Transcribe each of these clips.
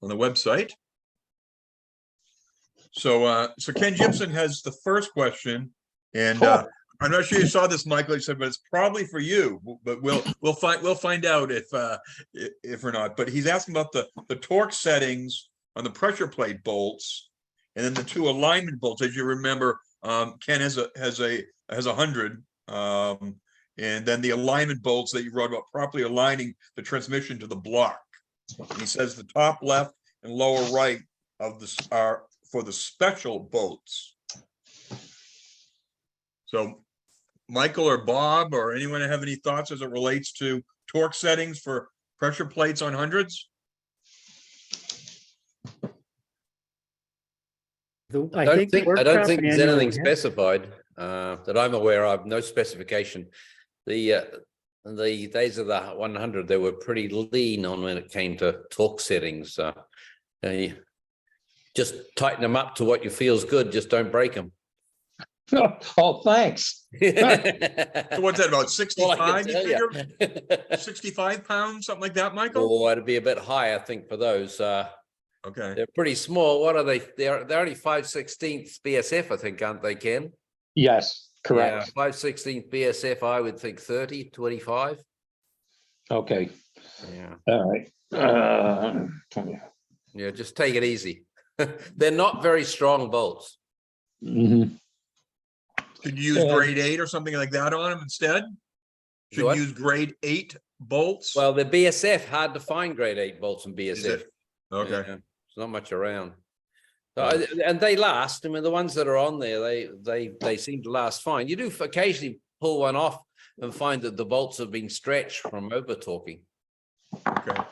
on the website. So Ken Gibson has the first question, and I'm not sure you saw this, Michael. He said, but it's probably for you. But we'll find out if or not. But he's asking about the torque settings on the pressure plate bolts, and then the two alignment bolts. As you remember, Ken has a 100, and then the alignment bolts that you wrote about properly aligning the transmission to the block. And he says the top left and lower right of this are for the special bolts. So Michael or Bob or anyone have any thoughts as it relates to torque settings for pressure plates on hundreds? I don't think there's anything specified that I'm aware of. No specification. The days of the 100, they were pretty lean on when it came to torque settings. You just tighten them up to what you feel is good. Just don't break them. Oh, thanks. So what's that, about 65? You figure? 65 pounds, something like that, Michael? Oh, it'd be a bit high, I think, for those. Okay. They're pretty small. What are they? They're only 5/16 BSF, I think, aren't they, Ken? Yes, correct. Yeah, 5/16 BSF, I would think 30, 25. Okay. Yeah. All right. Yeah, just take it easy. They're not very strong bolts. Mm-hmm. Could you use grade 8 or something like that on them instead? Should you use grade 8 bolts? Well, the BSF, hard to find grade 8 bolts in BSF. Okay. Yeah, there's not much around. So, and they last. I mean, the ones that are on there, they seem to last fine. You do occasionally pull one off and find that the bolts have been stretched from over torquing. Okay.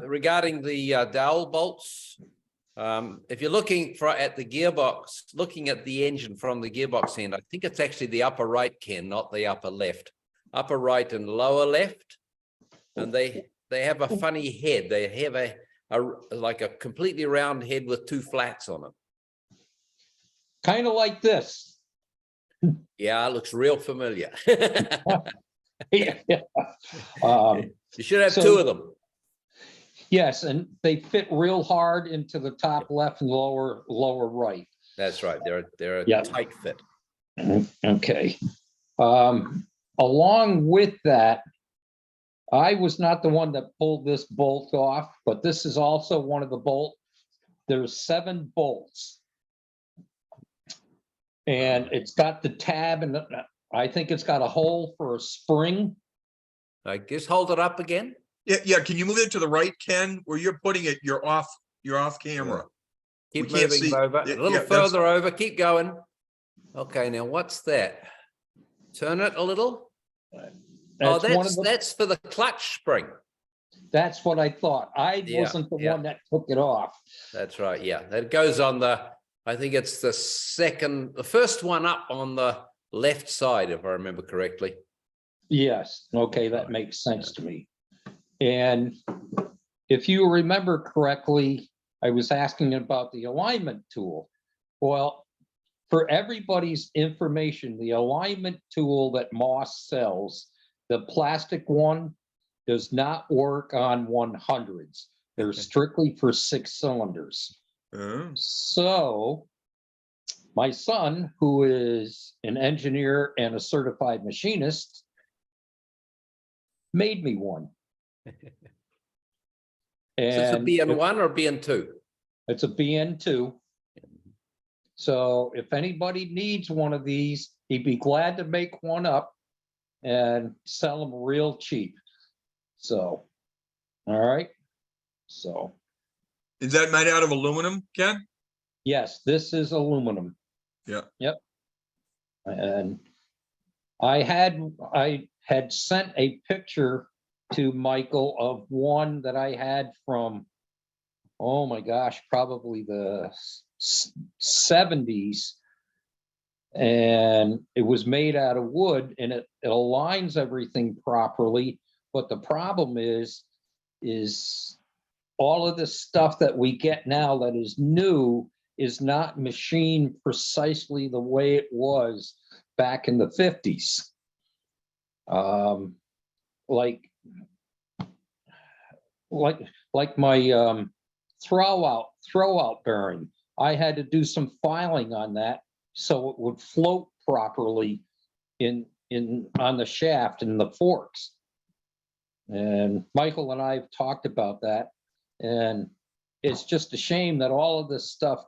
Regarding the dowel bolts, if you're looking at the gearbox, looking at the engine from the gearbox end, I think it's actually the upper right, Ken, not the upper left. Upper right and lower left, and they have a funny head. They have like a completely round head with two flats on it. Kind of like this. Yeah, it looks real familiar. Yeah. You should have two of them. Yes, and they fit real hard into the top left and lower right. That's right. They're a tight fit. Okay. Along with that, I was not the one that pulled this bolt off, but this is also one of the bolts. There's 7 bolts. And it's got the tab, and I think it's got a hole for a spring. I guess hold it up again. Yeah. Can you move it to the right, Ken? Where you're putting it, you're off camera. Keep moving over. A little further over. Keep going. Okay, now what's that? Turn it a little. That's for the clutch spring. That's what I thought. I wasn't the one that took it off. That's right. Yeah, that goes on I think it's the first one up on the left side, if I remember correctly. Yes. Okay, that makes sense to me. And if you remember correctly, I was asking about the alignment tool. Well, for everybody's information, the alignment tool that Moss sells, the plastic one, does not work on 100s. They're strictly for 6 cylinders. So my son, who is an engineer and a certified machinist, made me one. And so it's a BN1 or BN2? It's a BN2. So if anybody needs one of these, he'd be glad to make one up and sell them real cheap. So, all right. So. Is that made out of aluminum, Ken? Yes, this is aluminum. Yeah. Yep. And I had sent a picture to Michael of one that I had from, oh my gosh, probably the 70s. And it was made out of wood, and it aligns everything properly. But the problem is all of the stuff that we get now that is new is not machined precisely the way it was back in the 50s. Like like my throwout bearing, I had to do some filing on that so it would float properly on the shaft and the forks. And Michael and I have talked about that, and it's just a shame that all of this stuff,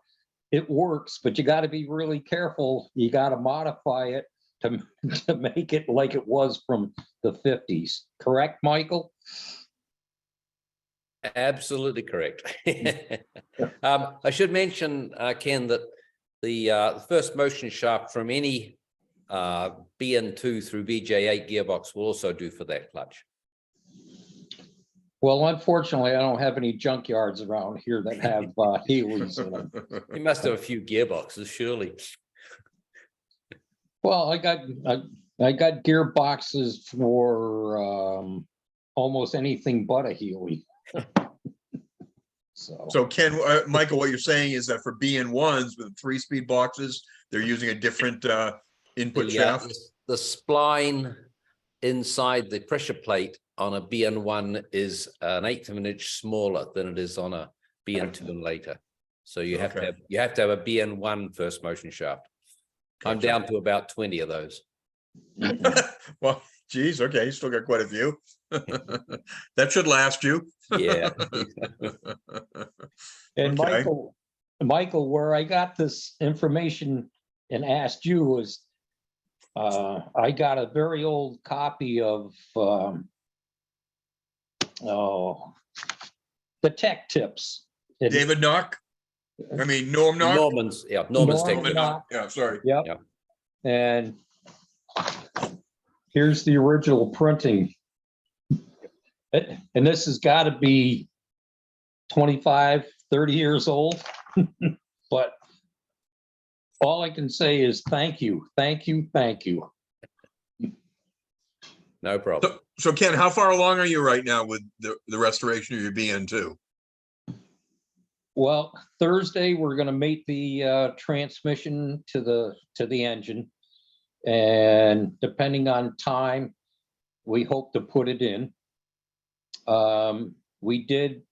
it works, but you got to be really careful. You got to modify it to make it like it was from the 50s. Correct, Michael? Absolutely correct. I should mention, Ken, that the first motion shaft from any BN2 through BJ8 gearbox will also do for that clutch. Well, unfortunately, I don't have any junkyards around here that have Heelys in them. You must have a few gearboxes, surely. Well, I got gearboxes for almost anything but a Heeley. So Ken, Michael, what you're saying is that for BN1s with 3-speed boxes, they're using a different input shaft? The spline inside the pressure plate on a BN1 is an 1/8 of an inch smaller than it is on a BN2 and later. So you have to have a BN1 first motion shaft. Gotcha. I'm down to about 20 of those. Well, geez, okay, you still got quite a few. That should last you. Yeah. And okay. Michael, where I got this information and asked you was, I got a very old copy of the Tech Tips. David Knock? I mean, Norm Knock? Norman's Tech Tips. Yeah, sorry. Yep. Yeah. And here's the original printing. And this has got to be 25, 30 years old. But all I can say is thank you, thank you, thank you. No problem. So Ken, how far along are you right now with the restoration of your BN2? Well, Thursday we're going to mate the transmission to the engine, and depending on time, we hope to put it in. We did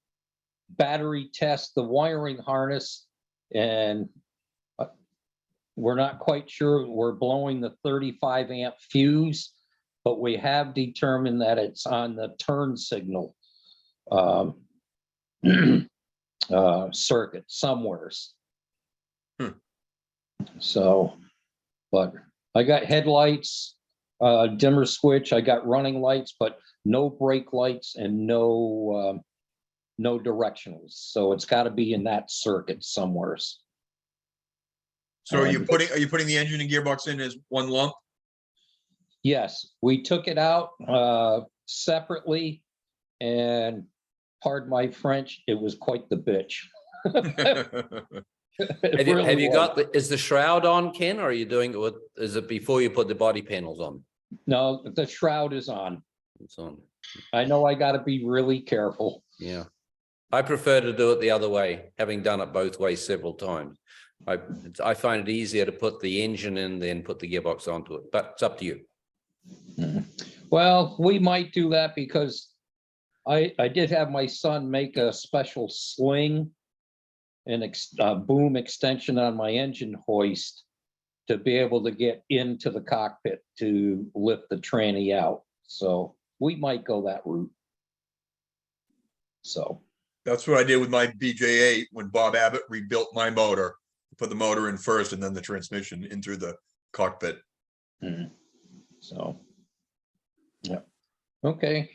battery test the wiring harness, and we're not quite sure. We're blowing the 35 amp fuse, but we have determined that it's on the turn signal circuit somewheres. So, but I got headlights, dimmer switch, I got running lights, but no brake lights and no directionals. So it's got to be in that circuit somewheres. So are you putting the engine and gearbox in as one lump? Yes, we took it out separately, and pardon my French, it was quite the bitch. Have you got is the shroud on, Ken, or are you doing it with, is it before you put the body panels on? No, the shroud is on. It's on. I know I got to be really careful. Yeah, I prefer to do it the other way, having done it both ways several times. I find it easier to put the engine in than put the gearbox onto it, but it's up to you. Well, we might do that because I did have my son make a special sling and boom extension on my engine hoist to be able to get into the cockpit to lift the tranny out. So we might go that route. So that's what I did with my BJ8 when Bob Abbott rebuilt my motor. Put the motor in first and then the transmission in through the cockpit. So, yeah. Okay.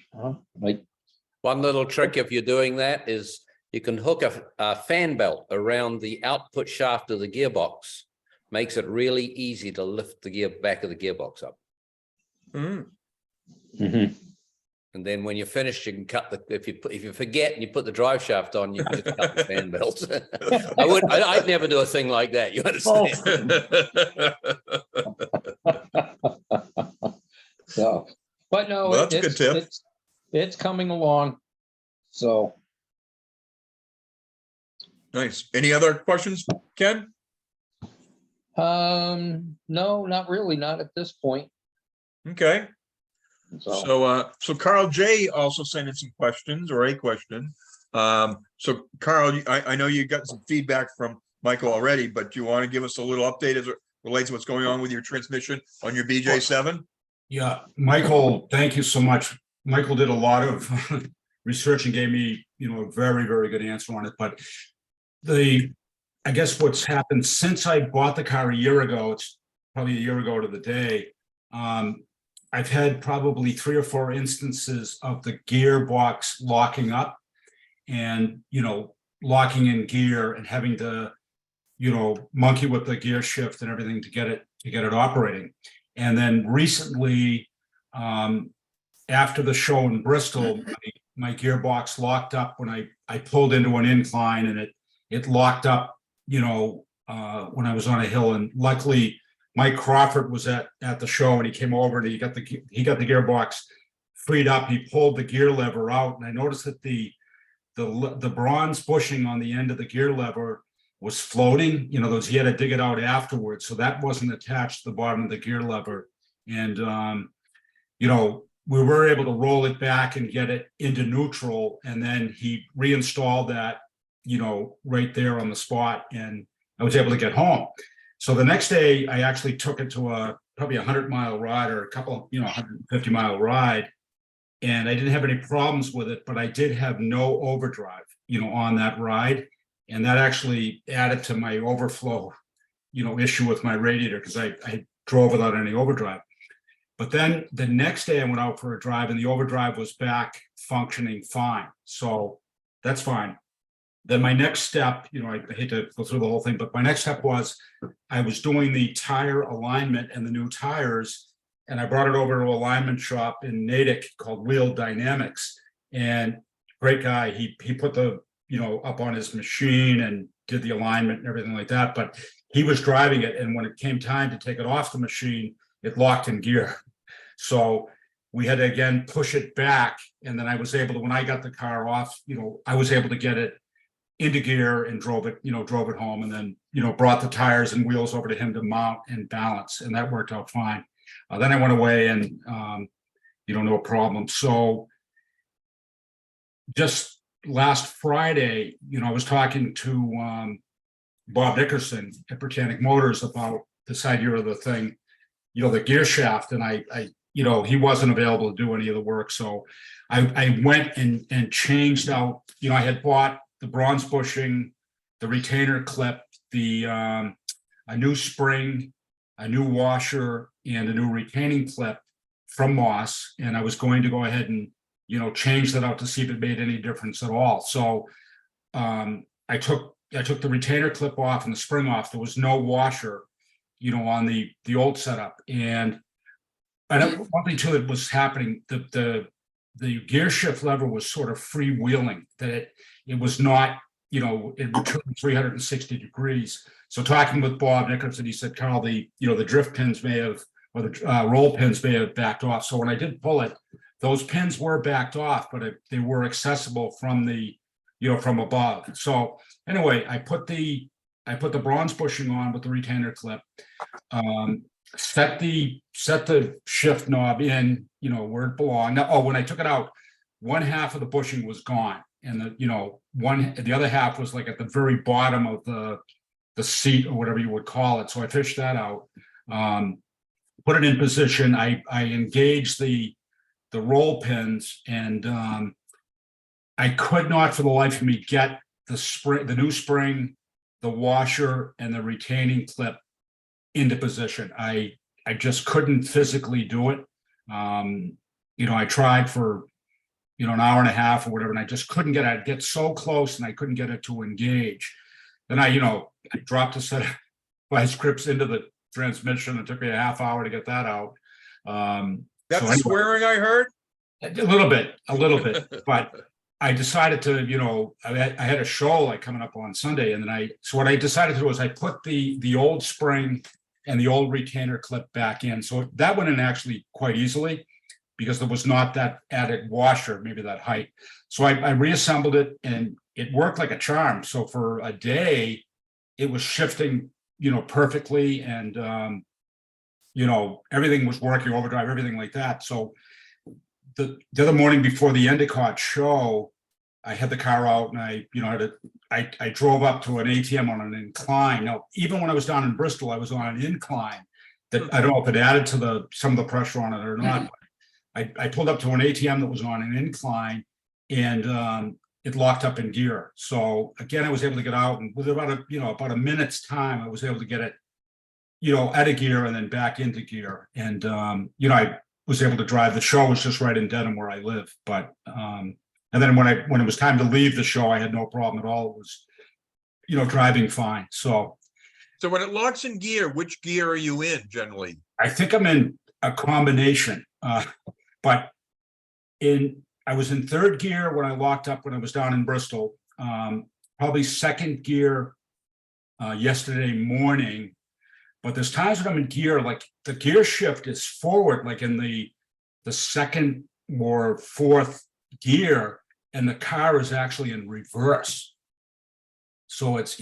One little trick if you're doing that is you can hook a fan belt around the output shaft of the gearbox. Makes it really easy to lift the back of the gearbox up. And then when you're finished, you can cut the, if you forget and you put the drive shaft on, you can just cut the fan belts. I'd never do a thing like that. You understand? So, but no, well, that's a good tip. It's coming along. So nice. Any other questions, Ken? No, not really, not at this point. Okay. So Carl J also sent in some questions, or a question. So Carl, I know you got some feedback from Michael already, but do you want to give us a little update as it relates to what's going on with your transmission on your BJ7? Yeah, Michael, thank you so much. Michael did a lot of research and gave me, a very, very good answer on it. But I guess what's happened since I bought the car a year ago, it's probably a year ago to the day. I've had probably 3 or 4 instances of the gearbox locking up and, locking in gear and having to, monkey with the gear shift and everything to get it operating. And then recently, after the show in Bristol, my gearbox locked up when I pulled into an incline, and it locked up, when I was on a hill. And luckily, Mike Crawford was at the show, and he came over and he got the gearbox freed up. He pulled the gear lever out, and I noticed that the bronze bushing on the end of the gear lever was floating. He had to dig it out afterwards, so that wasn't attached to the bottom of the gear lever. And we were able to roll it back and get it into neutral, and then he reinstalled that, right there on the spot, and I was able to get home. So the next day, I actually took it to probably 100-mile ride, or a couple, 150-mile ride, and I didn't have any problems with it, but I did have no overdrive, on that ride. And that actually added to my overflow, issue with my radiator, because I drove without any overdrive. But then the next day I went out for a drive, and the overdrive was back functioning fine. So that's fine. Then my next step, I hate to go through the whole thing, but my next step was I was doing the tire alignment and the new tires, and I brought it over to an alignment shop in Natick called Wheel Dynamics. And great guy, he put the up on his machine and did the alignment and everything like that. But he was driving it, and when it came time to take it off the machine, it locked in gear. So we had to again push it back, and then I was able to, when I got the car off, I was able to get it into gear and drove it home, and then brought the tires and wheels over to him to mount and balance, and that worked out fine. Then I went away, and no problem. So just last Friday, I was talking to Bob Nickerson at Britannic Motors about this idea of the thing, the gear shaft, and I he wasn't available to do any of the work. So I went and changed out, I had bought the bronze bushing, the retainer clip, a new spring, a new washer, and a new retaining clip from Moss. And I was going to go ahead and change that out to see if it made any difference at all. So I took the retainer clip off and the spring off. There was no washer, on the old setup. And one thing too that was happening, the gear shift lever was sort of freewheeling, that it was not, it would turn 360 degrees. So talking with Bob Nickerson, he said, Carl, the drift pins may have, or the roll pins may have backed off. So when I did pull it, those pins were backed off, but they were accessible from from above. So anyway, I put the bronze bushing on with the retainer clip, set the shift knob in, where it belonged. Now, when I took it out, one half of the bushing was gone, and the other half was like at the very bottom of the seat, or whatever you would call it. So I fished that out, put it in position. I engaged the roll pins, and I could not for the life of me get the new spring, the washer, and the retaining clip into position. I just couldn't physically do it. I tried for an hour and a half or whatever, and I just couldn't get it. I'd get so close and I couldn't get it to engage. Then I dropped a set of vice grips into the transmission. It took me a half hour to get that out. That's the swearing I heard? A little bit, but I decided to, I had a show like coming up on Sunday, and then so what I decided to do was I put the old spring and the old retainer clip back in. So that went in actually quite easily, because there was not that added washer, maybe that height. So I reassembled it, and it worked like a charm. So for a day, it was shifting, perfectly, and everything was working, overdrive, everything like that. So the other morning before the Endicott show, I had the car out and I drove up to an ATM on an incline. Now, even when I was down in Bristol, I was on an incline that I don't know if it added to some of the pressure on it or not. But I pulled up to an ATM that was on an incline and it locked up in gear. So again, I was able to get out, and with about a minute's time, I was able to get it, out of gear and then back into gear. And I was able to drive. The show was just right in Dedham where I live. But and then when it was time to leave the show, I had no problem at all. It was, driving fine. So when it locks in gear, which gear are you in generally? I think I'm in a combination, but I was in third gear when I locked up when I was down in Bristol, probably second gear yesterday morning. But there's times when I'm in gear, like the gear shift is forward, like in the second or fourth gear, and the car is actually in reverse. So it's,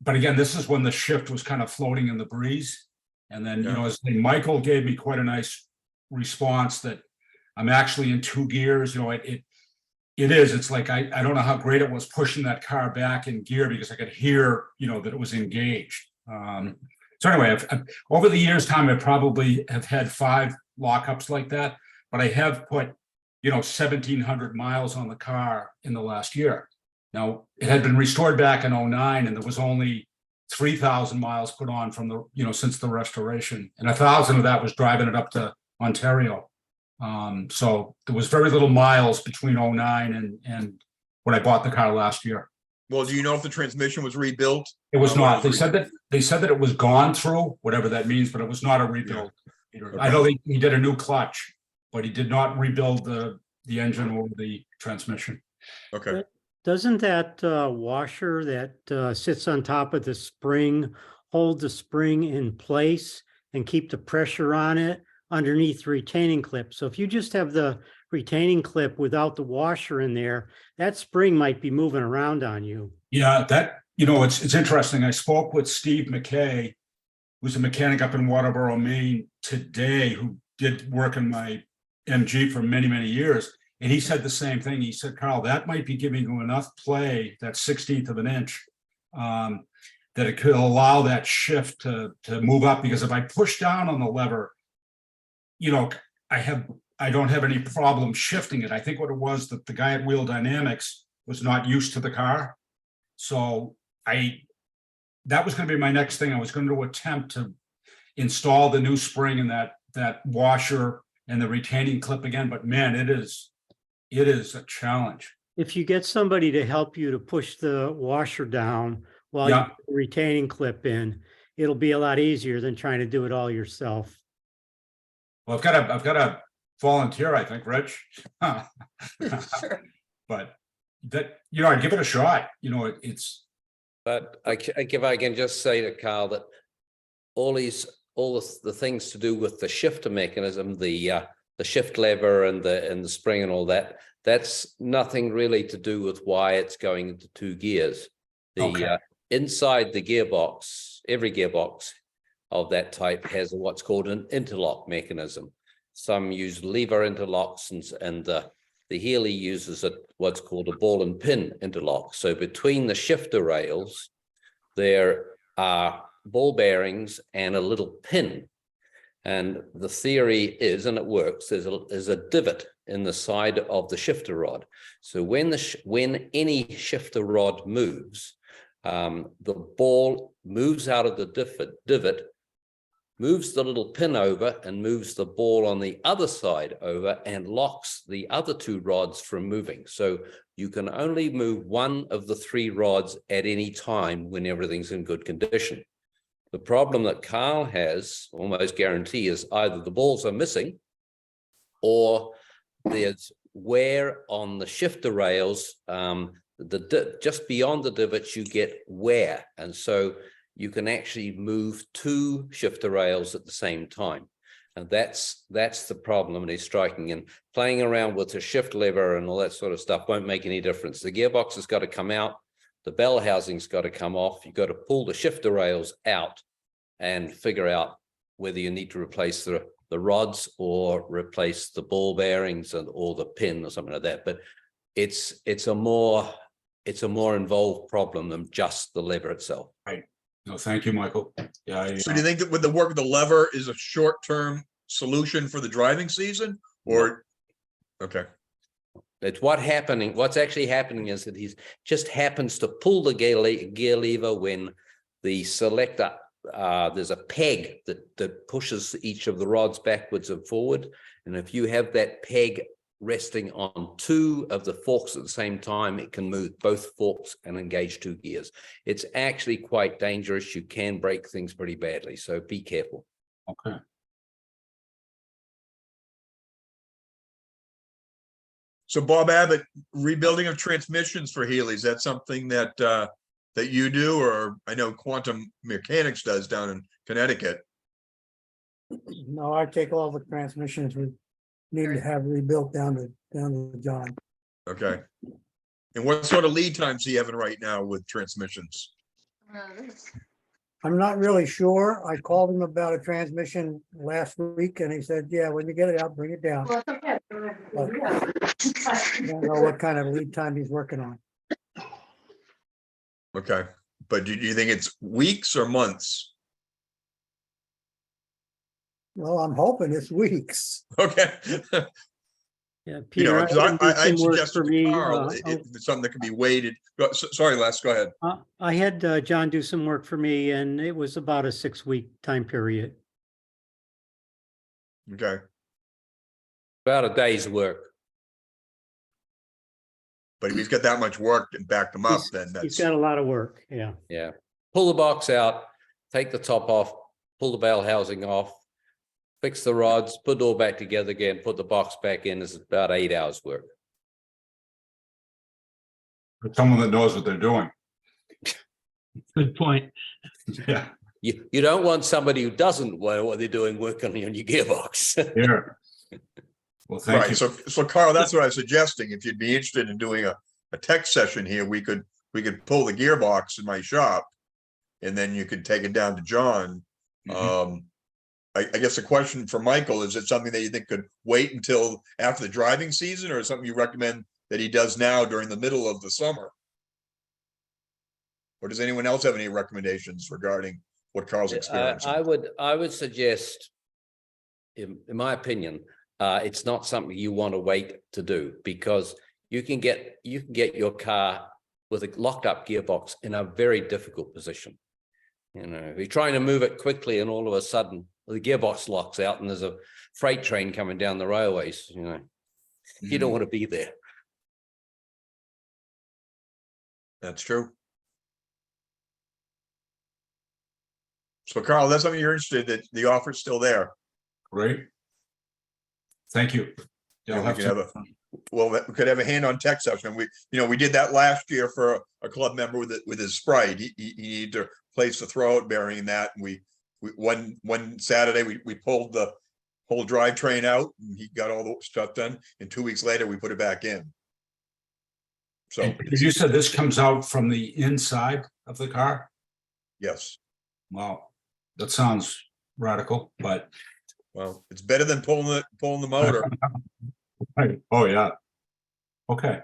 but again, this is when the shift was kind of floating in the breeze. And then, as Michael gave me quite a nice response that I'm actually in two gears. It is. It's like I don't know how great it was pushing that car back in gear because I could hear, that it was engaged. So anyway, I've over the years' time, I probably have had 5 lockups like that, but I have put, 1,700 miles on the car in the last year. Now, it had been restored back in 2009, and there was only 3,000 miles put on from the, since the restoration, and 1,000 of that was driving it up to Ontario. So there was very little miles between 2009 and when I bought the car last year. Well, do you know if the transmission was rebuilt? It was not. They said that it was gone through, whatever that means, but it was not a rebuild. Yeah. I know he did a new clutch, but he did not rebuild the engine or the transmission. Okay. Doesn't that washer that sits on top of the spring hold the spring in place and keep the pressure on it underneath the retaining clip? So if you just have the retaining clip without the washer in there, that spring might be moving around on you. Yeah, that, it's interesting. I spoke with Steve McKay, who's a mechanic up in Waterboro, Maine today, who did work in my MG for many, many years. And he said the same thing. He said, Carl, that might be giving you enough play, that 1/16 of an inch, that it could allow that shift to move up. Because if I push down on the lever, I don't have any problem shifting it. I think what it was that the guy at Wheel Dynamics was not used to the car. So that was going to be my next thing. I was going to attempt to install the new spring and that washer and the retaining clip again. But man, it is a challenge. If you get somebody to help you to push the washer down while you put the retaining clip in, it'll be a lot easier than trying to do it all yourself. Well, I've got a volunteer, I think, Rich. Sure. But that, I'd give it a shot. But I can just say to Carl that all the things to do with the shifter mechanism, the shift lever and the spring and all that, that's nothing really to do with why it's going into 2 gears. Inside the gearbox, every gearbox of that type has what's called an interlock mechanism. Some use lever interlocks, and the Healey uses what's called a ball and pin interlock. So between the shifter rails, there are ball bearings and a little pin. And the theory is, and it works, there's a divot in the side of the shifter rod. So when any shifter rod moves, the ball moves out of the divot, moves the little pin over and moves the ball on the other side over and locks the other 2 rods from moving. So you can only move one of the 3 rods at any time when everything's in good condition. The problem that Carl has, almost guarantee, is either the balls are missing or there's wear on the shifter rails. Just beyond the divots, you get wear. And so you can actually move 2 shifter rails at the same time. And that's the problem. And he's striking, and playing around with the shift lever and all that sort of stuff won't make any difference. The gearbox has got to come out. The bell housing's got to come off. You've got to pull the shifter rails out and figure out whether you need to replace the rods or replace the ball bearings or the pin or something like that. But it's a more involved problem than just the lever itself. No, thank you, Michael. Yeah, So do you think that with the work of the lever is a short-term solution for the driving season or? Okay, It's what's actually happening is that he just happens to pull the gear lever when the selector, there's a peg that pushes each of the rods backwards and forward. And if you have that peg resting on two of the forks at the same time, it can move both forks and engage two gears. It's actually quite dangerous. You can break things pretty badly, so be careful. okay. so Bob Abbott, rebuilding of transmissions for Healy, is that something that that you do, or I know Quantum Mechanics does down in Connecticut? No, I take all the transmissions we need to have rebuilt down to John. Okay. And what sort of lead times are you having right now with transmissions? I'm not really sure. I called him about a transmission last week and he said, yeah, when you get it out, bring it down. Well, it's okay. I don't know what kind of lead time he's working on. Okay, but do you think it's weeks or months? Well, I'm hoping it's weeks. Okay. Yeah, You Peter, know, I because can do I some work suggested for to me. Carl, it's something that can be weighted. Sorry, Les, go ahead. I had John do some work for me and it was about a 6-week time period. Okay, About a day's work. but if he's got that much work and backed him up, He's- then He's that's, got a lot of work, yeah. Yeah. Pull the box out, take the top off, pull the bell housing off, fix the rods, put it all back together again, put the box back in. Is about 8 hours work. For someone that knows what they're doing. Good point. Yeah, You don't want somebody who doesn't know what they're doing working on your gearbox. here. Well, thank right, you. so Carl, that's what I was suggesting. If you'd be interested in doing a tech session here, we could pull the gearbox in my shop. And then you could take it down to John. Mhm. I guess the question for Michael, is it something that you think could wait until after the driving season, or something you recommend that he does now during the middle of the summer? Or does anyone else have any recommendations regarding what Carl's experiencing? I would suggest, in my opinion, it's not something you want to wait to do, because you can get your car with a locked up gearbox in a very difficult position. You know, if you're trying to move it quickly and all of a sudden the gearbox locks out and there's a freight train coming down the railways, you know, you don't want to be there. That's true. So Carl, that's something you're interested, that the offer's still there. Great. Thank you. Yeah, I'll Yeah, we have can to- have Well, we could have a hand-on tech session. We did that last year for a club member with his Sprite. He needed to place the throwout bearing in that. And we one Saturday, we pulled the whole drivetrain out and he got all the stuff done. And 2 weeks later, we put it back in. So, And you said this comes out from the inside of the car? yes, Wow, that sounds radical, but. well, it's better than pulling the motor. Right. Oh, yeah. Okay.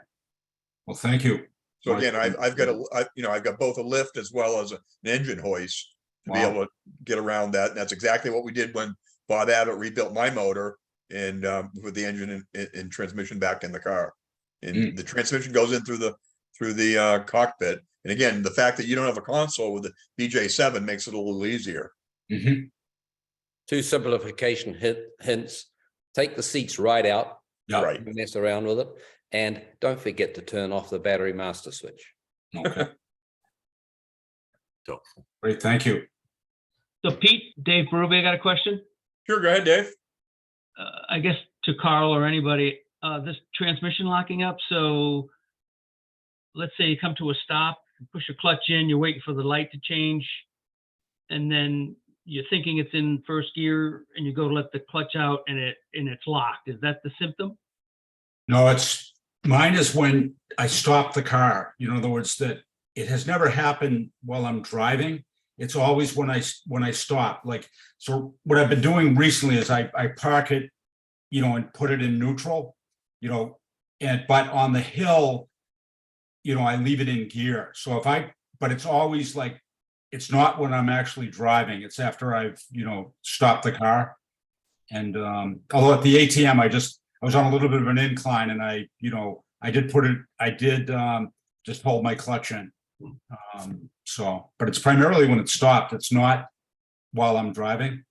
Well, thank you. So again, I've got both a lift as well as an engine hoist to be Wow. able to get around that. And that's exactly what we did when Bob Abbott rebuilt my motor and with the engine and transmission back in the car. And the transmission goes in through the cockpit. And again, the fact that you don't have a console with the BJ7 makes it a little easier. Mhm. 2 simplification hints: take the seats right out, Yeah, Right. don't mess around with it, and don't forget to turn off the battery master switch. okay. Great, thank you. So Pete, Dave Berube, I got a question. Sure, go ahead, Dave. I guess to Carl or anybody, this transmission locking up. So let's say you come to a stop, you push your clutch in, you're waiting for the light to change, and then you're thinking it's in first gear and you go to let the clutch out and it's locked. Is that the symptom? No, mine is when I stop the car. In other words, that it has never happened while I'm driving. It's always when I stop. Like, so what I've been doing recently is I park it, and put it in neutral, but on the hill, I leave it in gear. So but it's always like, it's not when I'm actually driving, it's after I've, stopped the car. And, although at the ATM, I was on a little bit of an incline and I did just hold my clutch in. But it's primarily when it's stopped, it's not while I'm driving.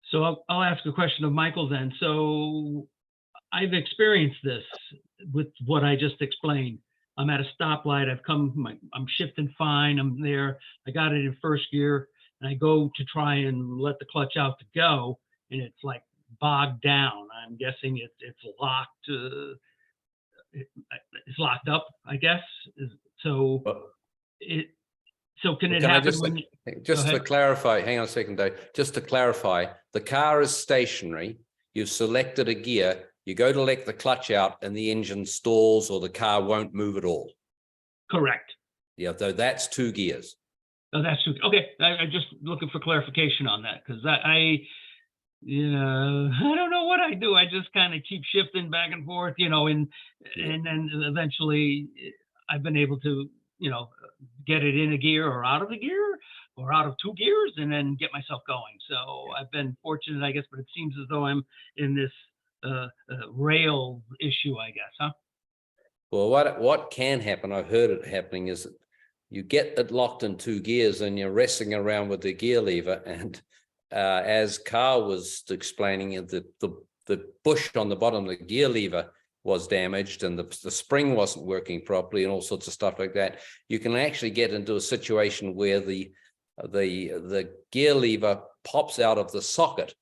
So I'll ask a question of Michael then. So I've experienced this with what I just explained. I'm at a stoplight. I'm shifting fine. I'm there. I got it in first gear and I go to try and let the clutch out to go. And it's like bogged down. I'm guessing it's locked. It's locked up, I guess. So can it Can I happen just, when you, just go to ahead. clarify, hang on a second, Dave, just to clarify, the car is stationary, you've selected a gear, you go to let the clutch out and the engine stalls or the car won't move at all. Correct. Yeah, though that's 2 gears. Oh, that's okay. I just looking for clarification on that because I don't know what I do. I just kind of keep shifting back and forth, and then eventually I've been able to, get it in a gear or out of the gear or out of 2 gears and then get myself going. So I've been fortunate, I guess, but it seems as though I'm in this rail issue, I guess, huh? Well, what can happen, I've heard it happening, is that you get it locked in 2 gears and you're wrestling around with the gear lever. And as Carl was explaining, the bush on the bottom of the gear lever was damaged and the spring wasn't working properly and all sorts of stuff like that. You can actually get into a situation where the gear lever pops out of the socket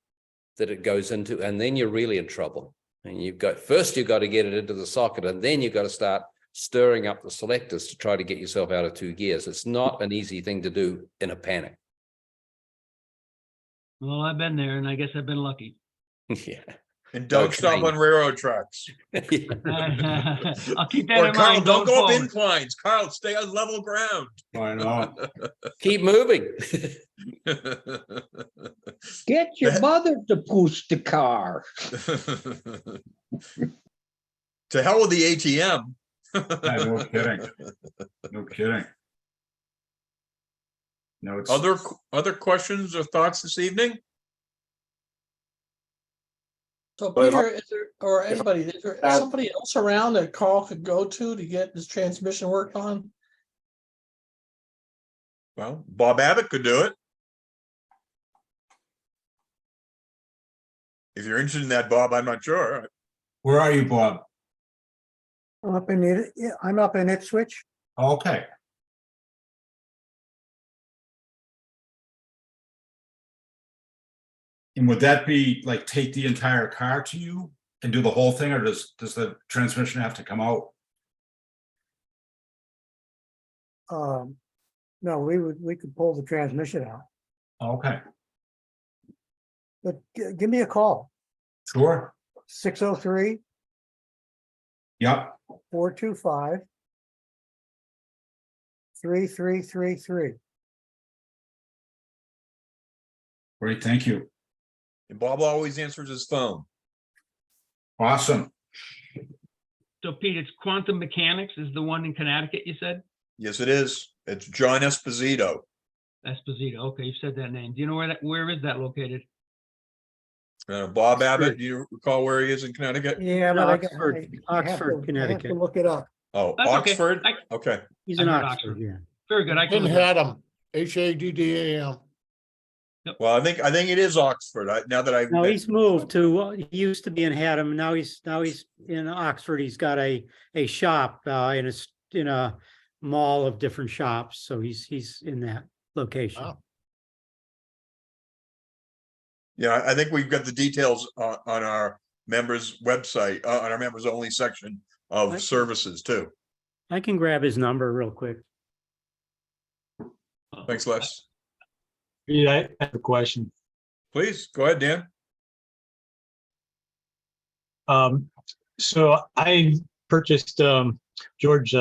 that it goes into, and then you're really in trouble. And you've got to get it into the socket, and then you've got to start stirring up the selectors to try to get yourself out of 2 gears. It's not an easy thing to do in a panic. Well, I've been there and I guess I've been lucky. Yeah. And don't stop on railroad tracks. I'll keep that Or in Carl, mind. don't going go up forward. inclines. Carl, stay on level ground. I know. Keep moving. Get your mother to push the car. To hell with the ATM. Yeah, no kidding. No kidding. No, it's Other questions or thoughts this evening? So Peter, is there, or anybody, is there somebody else around that Carl could go to get this transmission worked on? Well, Bob Abbott could do it. If you're interested in that, Bob, I'm not sure. Where are you, Bob? I'm up in Ipswich. Okay. And would that be like take the entire car to you and do the whole thing, or does the transmission have to come out? No, we could pull the transmission out, Okay, but give me a call, sure. 603-425-3333. Yep. Great, thank you. And Bob always answers his phone. Awesome. So Pete, it's Quantum Mechanics is the one in Connecticut, you said? Yes, it is. It's John Esposito. Esposito. Okay, you said that name. Do you know where is that located? Bob Abbott, do you recall where he is in Connecticut? Yeah, but Oxford, I have to- Oxford, I have to Connecticut. look it up. Oh, That's okay. Oxford? Okay. He's I in heard Oxford, Oxford. yeah. Very good. I can. Didn't look it up. Haddam, Haddam. Well, I think it is Oxford. Now that No, he's moved to, he used to be in Haddam, now he's in Oxford. He's got a shop in a mall of different shops, so he's in that location. Wow. Yeah, I think we've got the details on our members website, on our members only section of Okay. services too. I can grab his number real quick. Thanks, Les. Yeah, I have a question. Please, go ahead, Dan. So I purchased George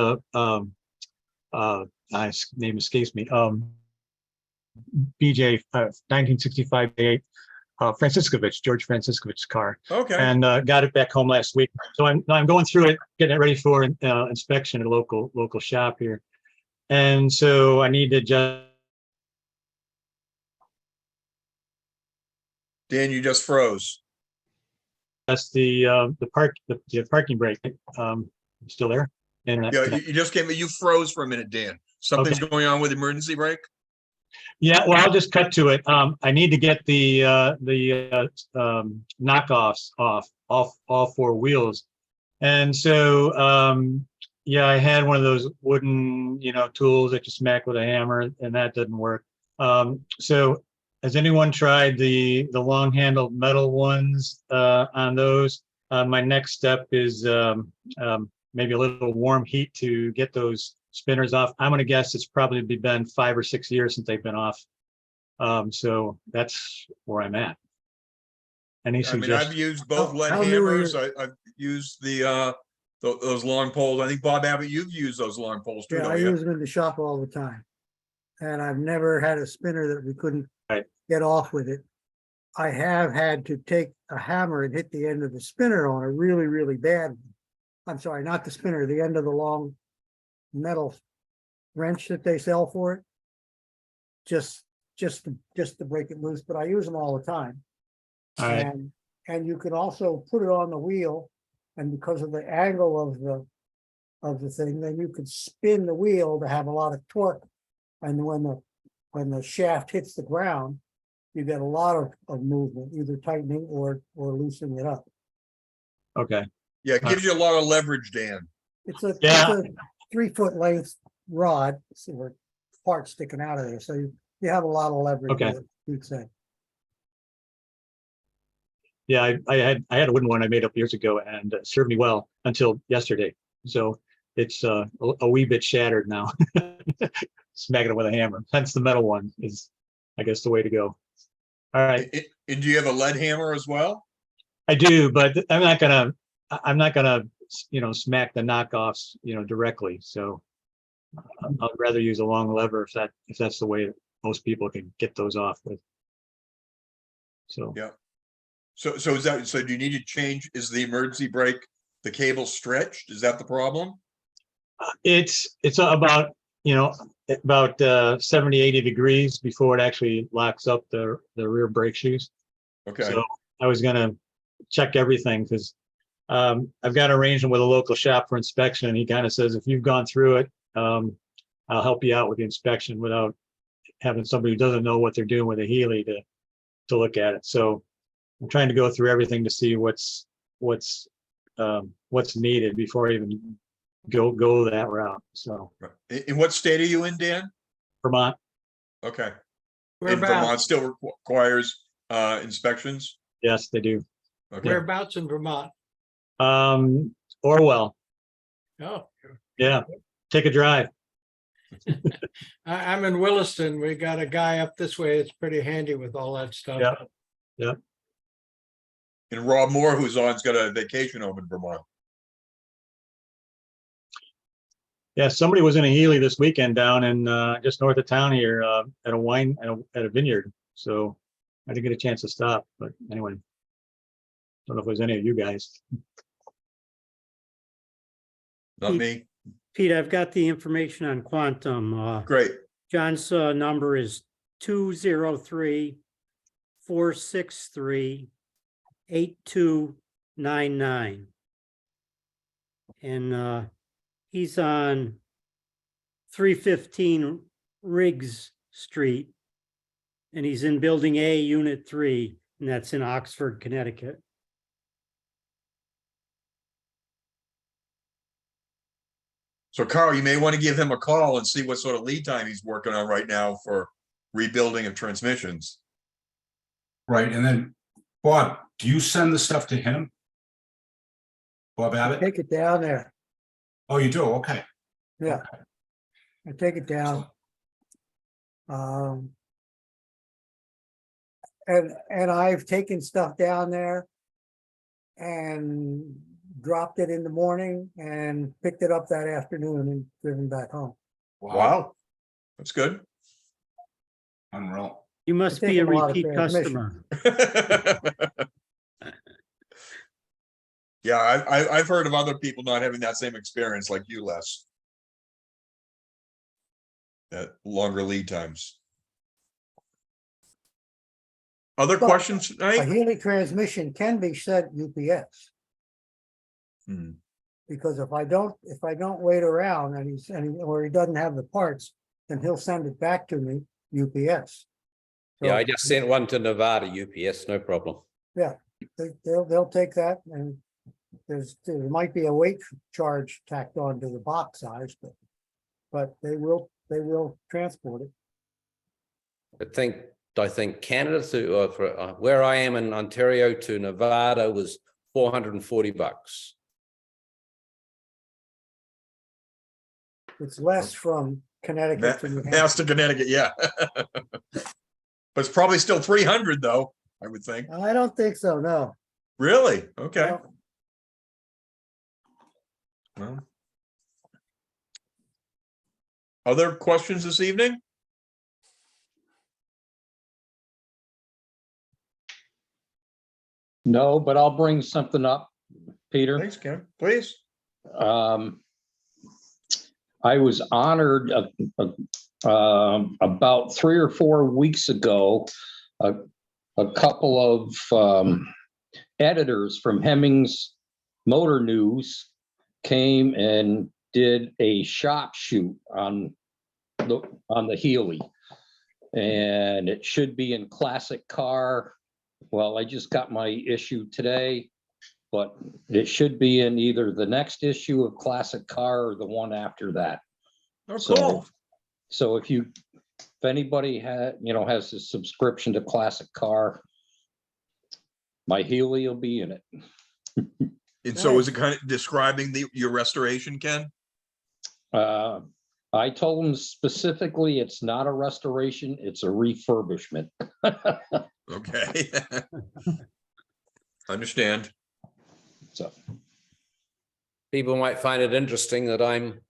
nice name escapes me. BJ 1965 8 George Franciscovich's car, Okay, and got it back home last week. So I'm going through it, getting it ready for inspection at a local shop here. And so I need to just Dan, you just froze. the parking brake. Still there? And Yeah, you just came, you froze for a minute, Dan. Something's going on with emergency brake? yeah, well, I'll just cut to it. I need to get the knockoffs off all four wheels. And so yeah, I had one of those wooden, tools that you smack with a hammer, and that didn't work. So has anyone tried the long handled metal ones on those? My next step is maybe a little warm heat to get those spinners off. I'm gonna guess it's probably been 5 or 6 years since they've been off. So that's where I'm at. Any I mean, suggestions? I've used both lead how new are hammers. I've used those long poles. I think Bob Abbott, you've used those long poles too, Yeah, I don't you? use them in the shop all the time. And I've never had a spinner that we couldn't Right. get off with it. I have had to take a hammer and hit the end of the spinner on a really, really bad. I'm sorry, not the spinner, the end of the long metal wrench that they sell for it. Just to break it loose, but I use them all the time. All right. And you can also put it on the wheel, and because of the angle of the thing, then you could spin the wheel to have a lot of torque. And when the shaft hits the ground, you get a lot of movement, either tightening or loosening it up. Okay. Yeah, it gives you a lot of leverage, Dan. It's a Yeah. 3-foot length rod, or part sticking out of there, so you have a lot of leverage. Okay. with it, you'd say. Yeah, I had a wooden one I made up years ago, and it served me well until yesterday. So it's a wee bit shattered now. Smacking it with a hammer. Hence the metal one is, I guess, the way to go. All right, And do you have a lead hammer as well? I do, but I'm not gonna smack the knockoffs, directly. So I'd rather use a long lever if that's the way that most people can get those off with. So Yeah. So do you need to change? Is the emergency brake, the cable stretched? Is that the problem? it's about 70, 80 degrees before it actually locks up the rear brake shoes. Okay. So I was gonna check everything because I've got an arrangement with a local shop for inspection, and he kind of says, if you've gone through it, I'll help you out with the inspection without having somebody who doesn't know what they're doing with a Healey to look at it. So I'm trying to go through everything to see what's needed before I even go that route. So Right. In what state are you in, Dan? Vermont. Okay. And Whereabouts? Vermont still requires inspections? Yes, they do. Okay. Whereabouts in Vermont? Orwell. Oh, Yeah. Take a drive. I'm in Williston. We got a guy up this way. It's pretty handy with all that stuff. Yeah. Yeah. And Rob Moore, who's on's got a vacation home in Vermont. Yeah. Somebody was in a Healey this weekend down in just north of town here at a vineyard. So I didn't get a chance to stop, but anyway, don't know if it was any of you guys. Not me. Pete, I've got the information on Quantum. Great. John's number is 203-463-8299. And he's on 315 Riggs Street. And he's in Building A, Unit 3, and that's in Oxford, Connecticut. So Carl, you may want to give him a call and see what sort of lead time he's working on right now for rebuilding of transmissions. Right, and then Bob, do you send the stuff to him? Bob Abbott? Take it down there. Oh, you do? Okay. Yeah. I take it down. And I've taken stuff down there and dropped it in the morning and picked it up that afternoon and driven back home. Wow. That's good. Unreal. You must take be a them a lot of repeat transmission. customer. Yeah, I've heard of other people not having that same experience like you, Les. That longer lead times. Other But questions A tonight? Healy transmission can be sent UPS, Hmm. because if I don't wait around or he doesn't have the parts, then he'll send it back to me UPS. Yeah, I So just sent one to Nevada UPS, no problem. they'll take that, and there might be a weight charge tacked on to the box size, but they will transport it. I think Canada to where I am in Ontario to Nevada was $440. It's less from Connecticut to New Mass Hampshire. to Connecticut, yeah. But it's probably still 300 though, I would think. I don't think so, no. Really? Okay. No. Well. Other questions this evening? No, but I'll bring something up, Peter. Thanks, Ken. Please. I was honored about 3 or 4 weeks ago. A couple of editors from Hemmings Motor News came and did a shop shoot on the Healy, and it should be in Classic Car. Well, I just got my issue today, but it should be in either the next issue of Classic Car or the one after that. Oh, cool. So if anybody has a subscription to Classic Car, my Healy will be in it. And so is it kind of describing your restoration, Ken? I told them specifically, it's not a restoration, it's a refurbishment. Okay. Understand. So People might find it interesting that I'm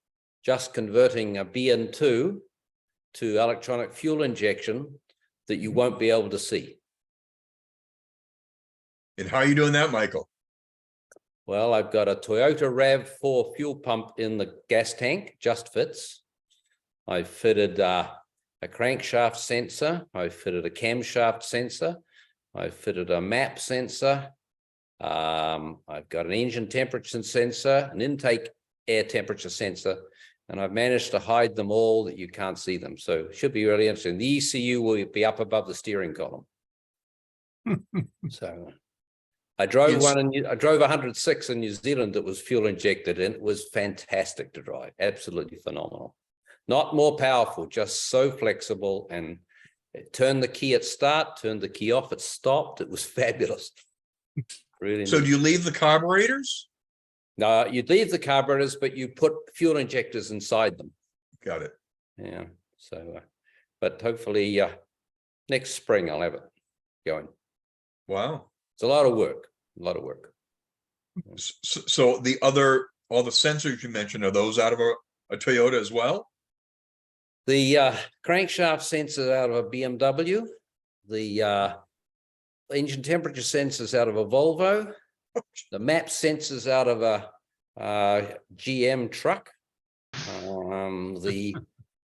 just converting a BN2 to electronic fuel injection that you won't be able to see. And how are you doing that, Michael? Well, I've got a Toyota RAV4 fuel pump in the gas tank, just fits. I fitted a crankshaft sensor. I fitted a camshaft sensor. I fitted a map sensor. I've got an engine temperature sensor, an intake air temperature sensor, and I've managed to hide them all that you can't see them. So it should be really interesting. The ECU will be up above the steering column. So I drove I drove 106 in New Zealand that was fuel injected, and it was fantastic to drive. Absolutely phenomenal. Not more powerful, just so flexible, and it turned the key at start, turned the key off, it stopped. It was fabulous. Really. So neat. do you leave the carburetors? No, you leave the carburetors, but you put fuel injectors inside them. Got it. Yeah. So, but hopefully next spring I'll have it going. Wow. It's a lot of work. A lot of work. So all the sensors you mentioned, are those out of a Toyota as well? The crankshaft sensor out of a BMW, the engine temperature sensors out of a Volvo, the map sensors out of a GM truck, the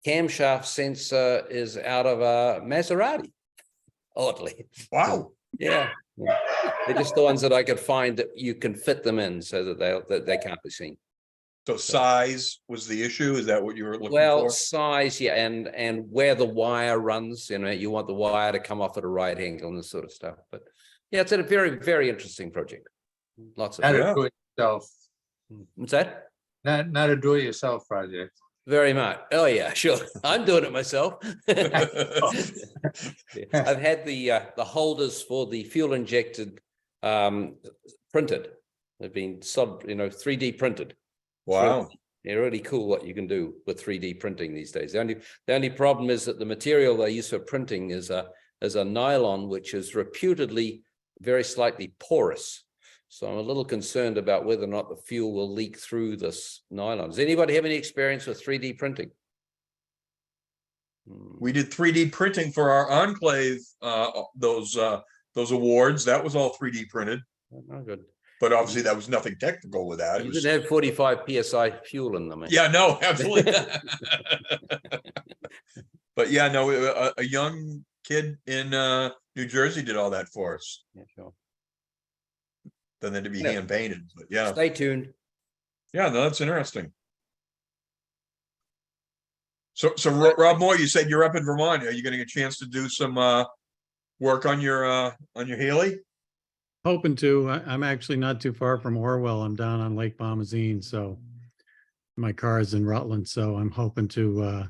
camshaft sensor is out of a Maserati, oddly. Wow. Yeah. They're just the ones that I could find that you can fit them in so that they can't be seen. So size was the issue? Is that what you were looking Well, for? size, yeah, and where the wire runs, you want the wire to come off at a right angle and this sort of stuff. But yeah, it's a very, very interesting project. Lots of Not Yeah. a do-it-yourself, what's that? not a do-it-yourself project. Very much. Oh yeah, sure. I'm doing it myself. I've had the holders for the fuel injected printed. They've been 3D printed. Wow. They're really cool what you can do with 3D printing these days. The only problem is that the material they use for printing is a nylon, which is reputedly very slightly porous. So I'm a little concerned about whether or not the fuel will leak through this nylon. Does anybody have any experience with 3D printing? We did 3D printing for our Enclave, those awards. That was all 3D printed, Oh, good. but obviously that was nothing technical with that. It You was, didn't have 45 PSI fuel in them. Eh? yeah, no, absolutely. But yeah, no, a young kid in New Jersey did all that for us. Yeah, sure. Then they had to be Yeah. hand painted, but yeah, Stay tuned. yeah, no, that's interesting. So Rob Moore, you said you're up in Vermont. Are you getting a chance to do some work on your Healy? Hoping to. I'm actually not too far from Orwell. I'm down on Lake Bomazene, so my car is in Rutland, so I'm hoping to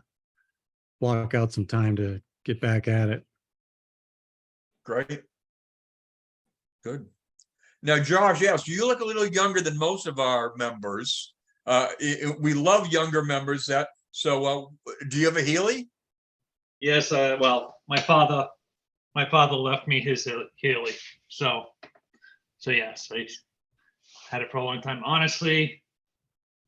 block out some time to get back at it. Great. Good. Now, Josh, yes, you look a little younger than most of our members. We love younger members. So do you have a Healy? Yes, well, my father left me his Healy, so yes, I had it for a long time. Honestly,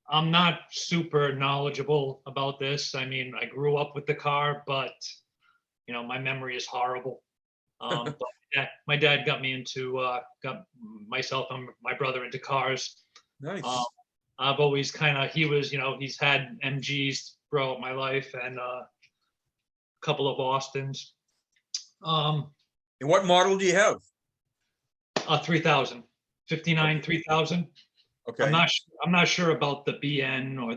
I'm not super knowledgeable about this. I mean, I grew up with the car, but my memory is horrible. But yeah, my dad got got myself and my brother into cars. Nice. I've always he's had MGs throughout my life and a couple of Austins. And what model do you have? 3000, 59 3000. Okay. I'm not sure about the BN or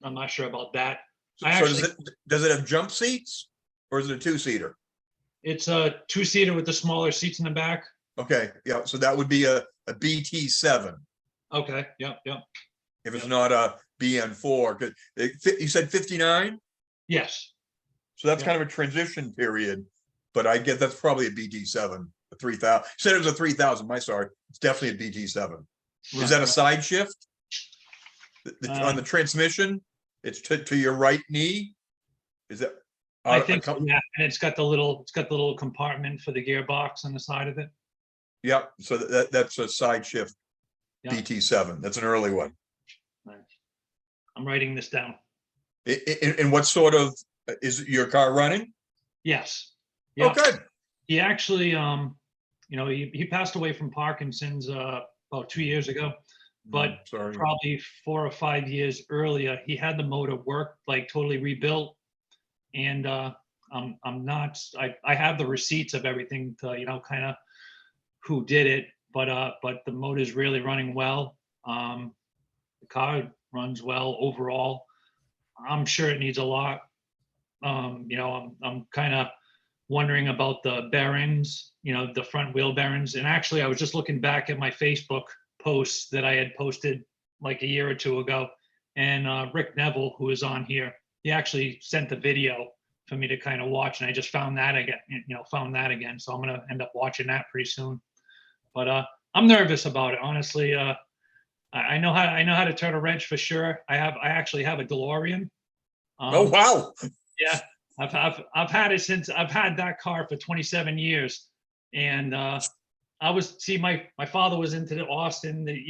I'm not sure about that. Does it have jump seats or is it a two-seater? It's a two-seater with the smaller seats in the back. Okay, yeah, so that would be a BT7. Okay, yep. If it's not a BN4, you said 59? Yes. So that's kind of a transition period, but I get that's probably a BT7, a 3000. You said it was a 3000, sorry. It's definitely a BT7. Is that a side shift? On the transmission, it's to your right knee? Is that? I think so, yeah, and it's got the little compartment for the gearbox on the side of it. Yeah, so that's a side shift BT7. That's an early one. Nice. I'm writing this down. And what sort of, is your car running? Yes. Yeah. Oh, good. He actually, he passed away from Parkinson's about 2 years ago, but probably 4 or 5 years earlier, he had the motor work, like totally rebuilt. And I'm not, I have the receipts of everything to, kind of who did it, but the motor's really running well. The car runs well overall. I'm sure it needs a lot. I'm kind of wondering about the bearings, the front wheel bearings. And actually, I was just looking back at my Facebook posts that I had posted like a year or two ago. And Rick Neville, who is on here, he actually sent a video for me to kind of watch. And I just found that again. So I'm going to end up watching that pretty soon. But I'm nervous about it, honestly. I know how to turn a wrench for sure. I actually have a DeLorean. Oh, wow. Yeah, I've had it since I've had that car for 27 years. And my father was into the Austin, the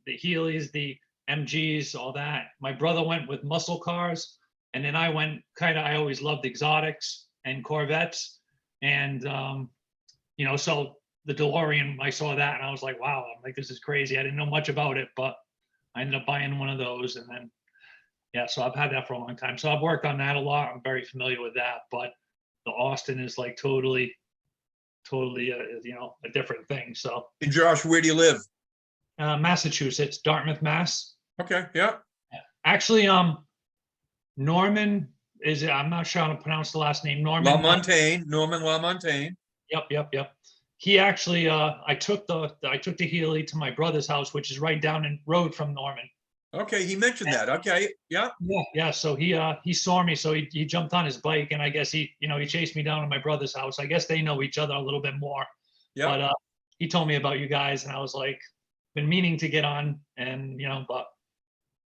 Healys, the MGs, all that. My brother went with muscle cars. And then I went I always loved exotics and Corvettes. And, so the DeLorean, I saw that and I was like, wow, I'm like, this is crazy. I didn't know much about it, but I ended up buying one of those. And then, yeah, so I've had that for a long time. So I've worked on that a lot. I'm very familiar with that, but the Austin is like totally a different thing. So. And Josh, where do you live? Massachusetts, Dartmouth, Mass. Okay, yeah. Actually, Norman I'm not sure how to pronounce the last name. Norman LaMontagne. Yep. He actually, I took the Healy to my brother's house, which is right down the road from Norman. Okay, he mentioned that. Okay, yeah. Yeah. So he saw me, so he jumped on his bike, and I guess he chased me down to my brother's house. I guess they know each other a little bit more. Yeah. But he told me about you guys, and I was like, been meaning to get on, and but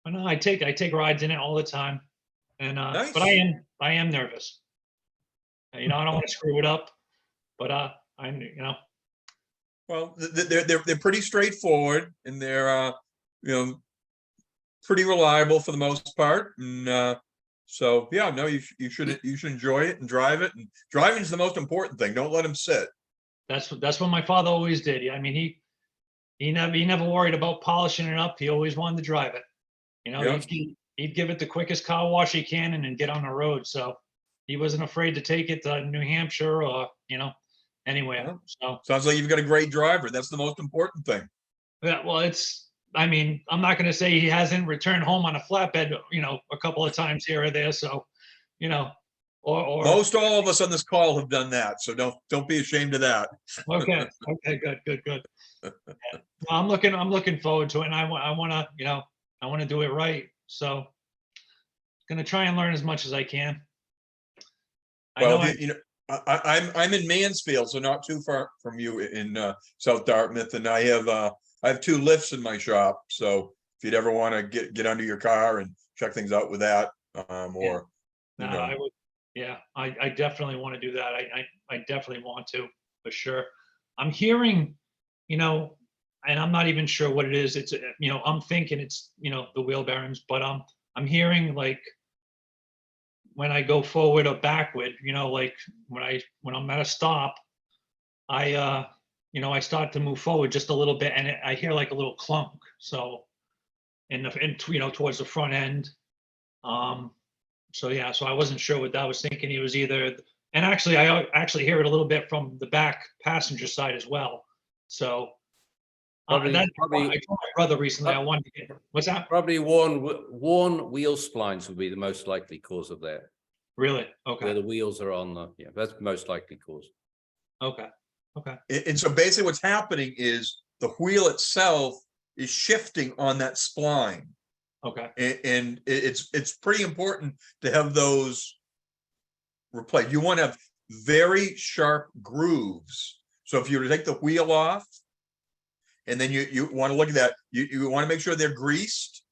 no, I take rides in it all the time, and nice. But I am nervous. I don't want to screw it up, but I'm Well, they're pretty straightforward, and they're pretty reliable for the most part. And So yeah, no, you should enjoy it and drive it. And driving is the most important thing. Don't let him sit. That's what my father always did. I mean, he never worried about polishing it up. He always wanted to drive it. You know, Yeah. he'd give it the quickest car wash he can and then get on the road. So he wasn't afraid to take it to New Hampshire or, anywhere. Yeah. So Sounds like you've got a great driver. That's the most important thing. yeah, well, I mean, I'm not going to say he hasn't returned home on a flatbed, a couple of times here or there. So, or Most all of us on this call have done that. So don't be ashamed of that. okay, good. Yeah. I'm looking forward to it, and I want to do it right. So, going to try and learn as much as I can. Well, I'm in Mansfield, so not too far from you in South Dartmouth, and I have 2 lifts in my shop. So if you'd ever want to get under your car and check things out with that, or No, I would. Yeah, I definitely want to do that. I definitely want to, for sure. I'm hearing, and I'm not even sure what it is. It's, I'm thinking it's, the wheel bearings, but I'm hearing like when I go forward or backward, like when I'm at a stop, I start to move forward just a little bit, and I hear like a little clunk. So, towards the front end. So yeah, so I wasn't sure what that. I was thinking he was either, and actually I actually hear it a little bit from the back passenger side as well. So I told my brother recently I wanted to get, what's that? Probably worn wheel splines would be the most likely cause of that. Really? Okay. Where the wheels are on that's most likely cause. Okay. and so basically what's happening is the wheel itself is shifting on that spline. Okay. And it's pretty important to have those replaced. You want to have very sharp grooves. So if you were to take the wheel off, and then you want to look at that, you want to make sure they're greased,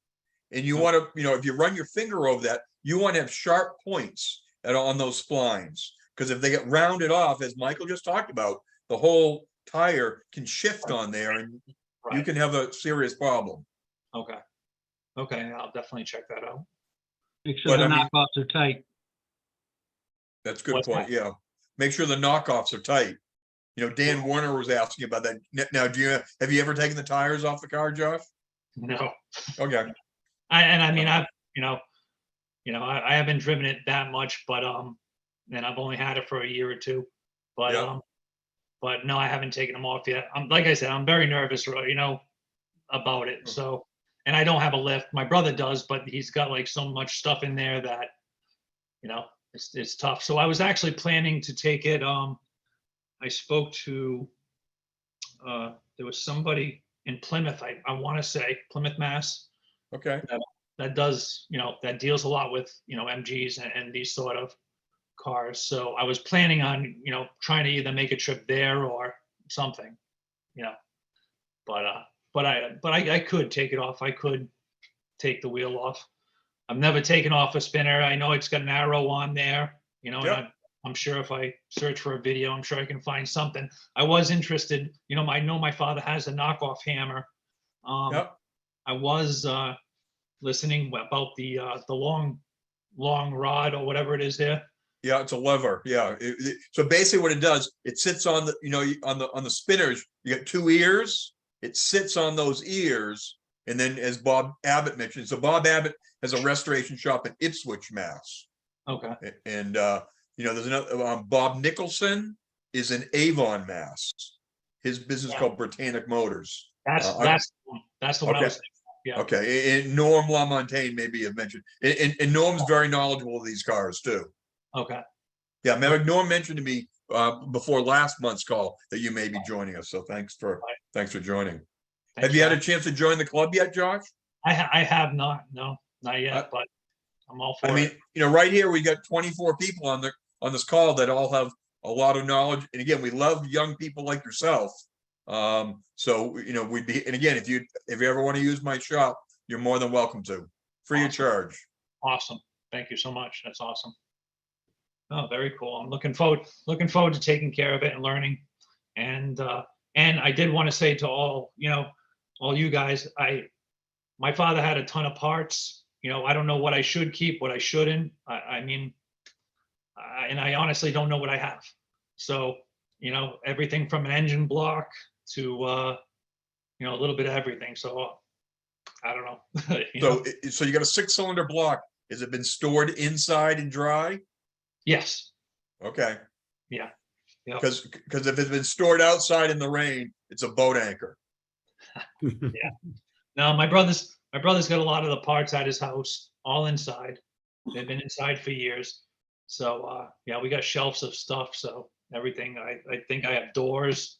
and you want to, if you run your finger over that, you want to have sharp points on those splines, because if they get rounded off, as Michael just talked about, the whole tire can shift on there, and you can have a serious problem. Okay, I'll definitely check that out. Make sure the knockoffs are tight. That's a good point. Yeah. Make sure the knockoffs are tight. Dan Warner was asking about that. Now, have you ever taken the tires off the car, Josh? No. Okay. I haven't driven it that much, but and I've only had it for a year or two, but no, I haven't taken them off yet. Like I said, I'm very nervous, about it. So, and I don't have a lift. My brother does, but he's got like so much stuff in there that, it's tough. So I was actually planning to take it. I spoke to, there was somebody in Plymouth, I want to say Plymouth, Mass. Okay. That does, that deals a lot with, MGs and these sort of cars. So I was planning on, trying to either make a trip there or something, but I could take it off. I could take the wheel off. I've never taken off a spinner. I know it's got an arrow on there, and I'm sure if I search for a video, I'm sure I can find something. I was interested, I know my father has a knockoff hammer. I was listening about the long rod or whatever it is there. Yeah, it's a lever. Yeah. So basically what it does, it sits on the, on the spinners, you get 2 ears. It sits on those ears. And then as Bob Abbott mentioned, so Bob Abbott has a restoration shop in Ipswich, Mass. Okay. And, there's another, Bob Nicholson is in Avon, Mass. His business called Britannic Motors. That's the one I was thinking. Yeah. Okay. And Norm LaMontagne maybe have mentioned, and Norm's very knowledgeable of these cars too. Okay. Yeah. Remember, Norm mentioned to me before last month's call that you may be joining us. So thanks for joining. Have you had a chance to join the club yet, Josh? I have not. No, not yet, but I'm all for it. Right here, we got 24 people on this call that all have a lot of knowledge. And again, we love young people like yourself. So, we'd be, and again, if you ever want to use my shop, you're more than welcome to, free of charge. Awesome. Thank you so much. That's awesome. Oh, very cool. I'm looking forward to taking care of it and learning. And I did want to say to all you guys, my father had a ton of parts I don't know what I should keep, what I shouldn't. I mean, and I honestly don't know what I have. So, everything from an engine block to, a little bit of everything. So I don't know. So you got a 6-cylinder block. Has it been stored inside and dry? Yes. Okay. Yeah. Yep. Because if it's been stored outside in the rain, it's a boat anchor. Yeah. No, my brother's got a lot of the parts at his house, all inside. They've been inside for years. So yeah, we got shelves of stuff. So everything, I think I have doors.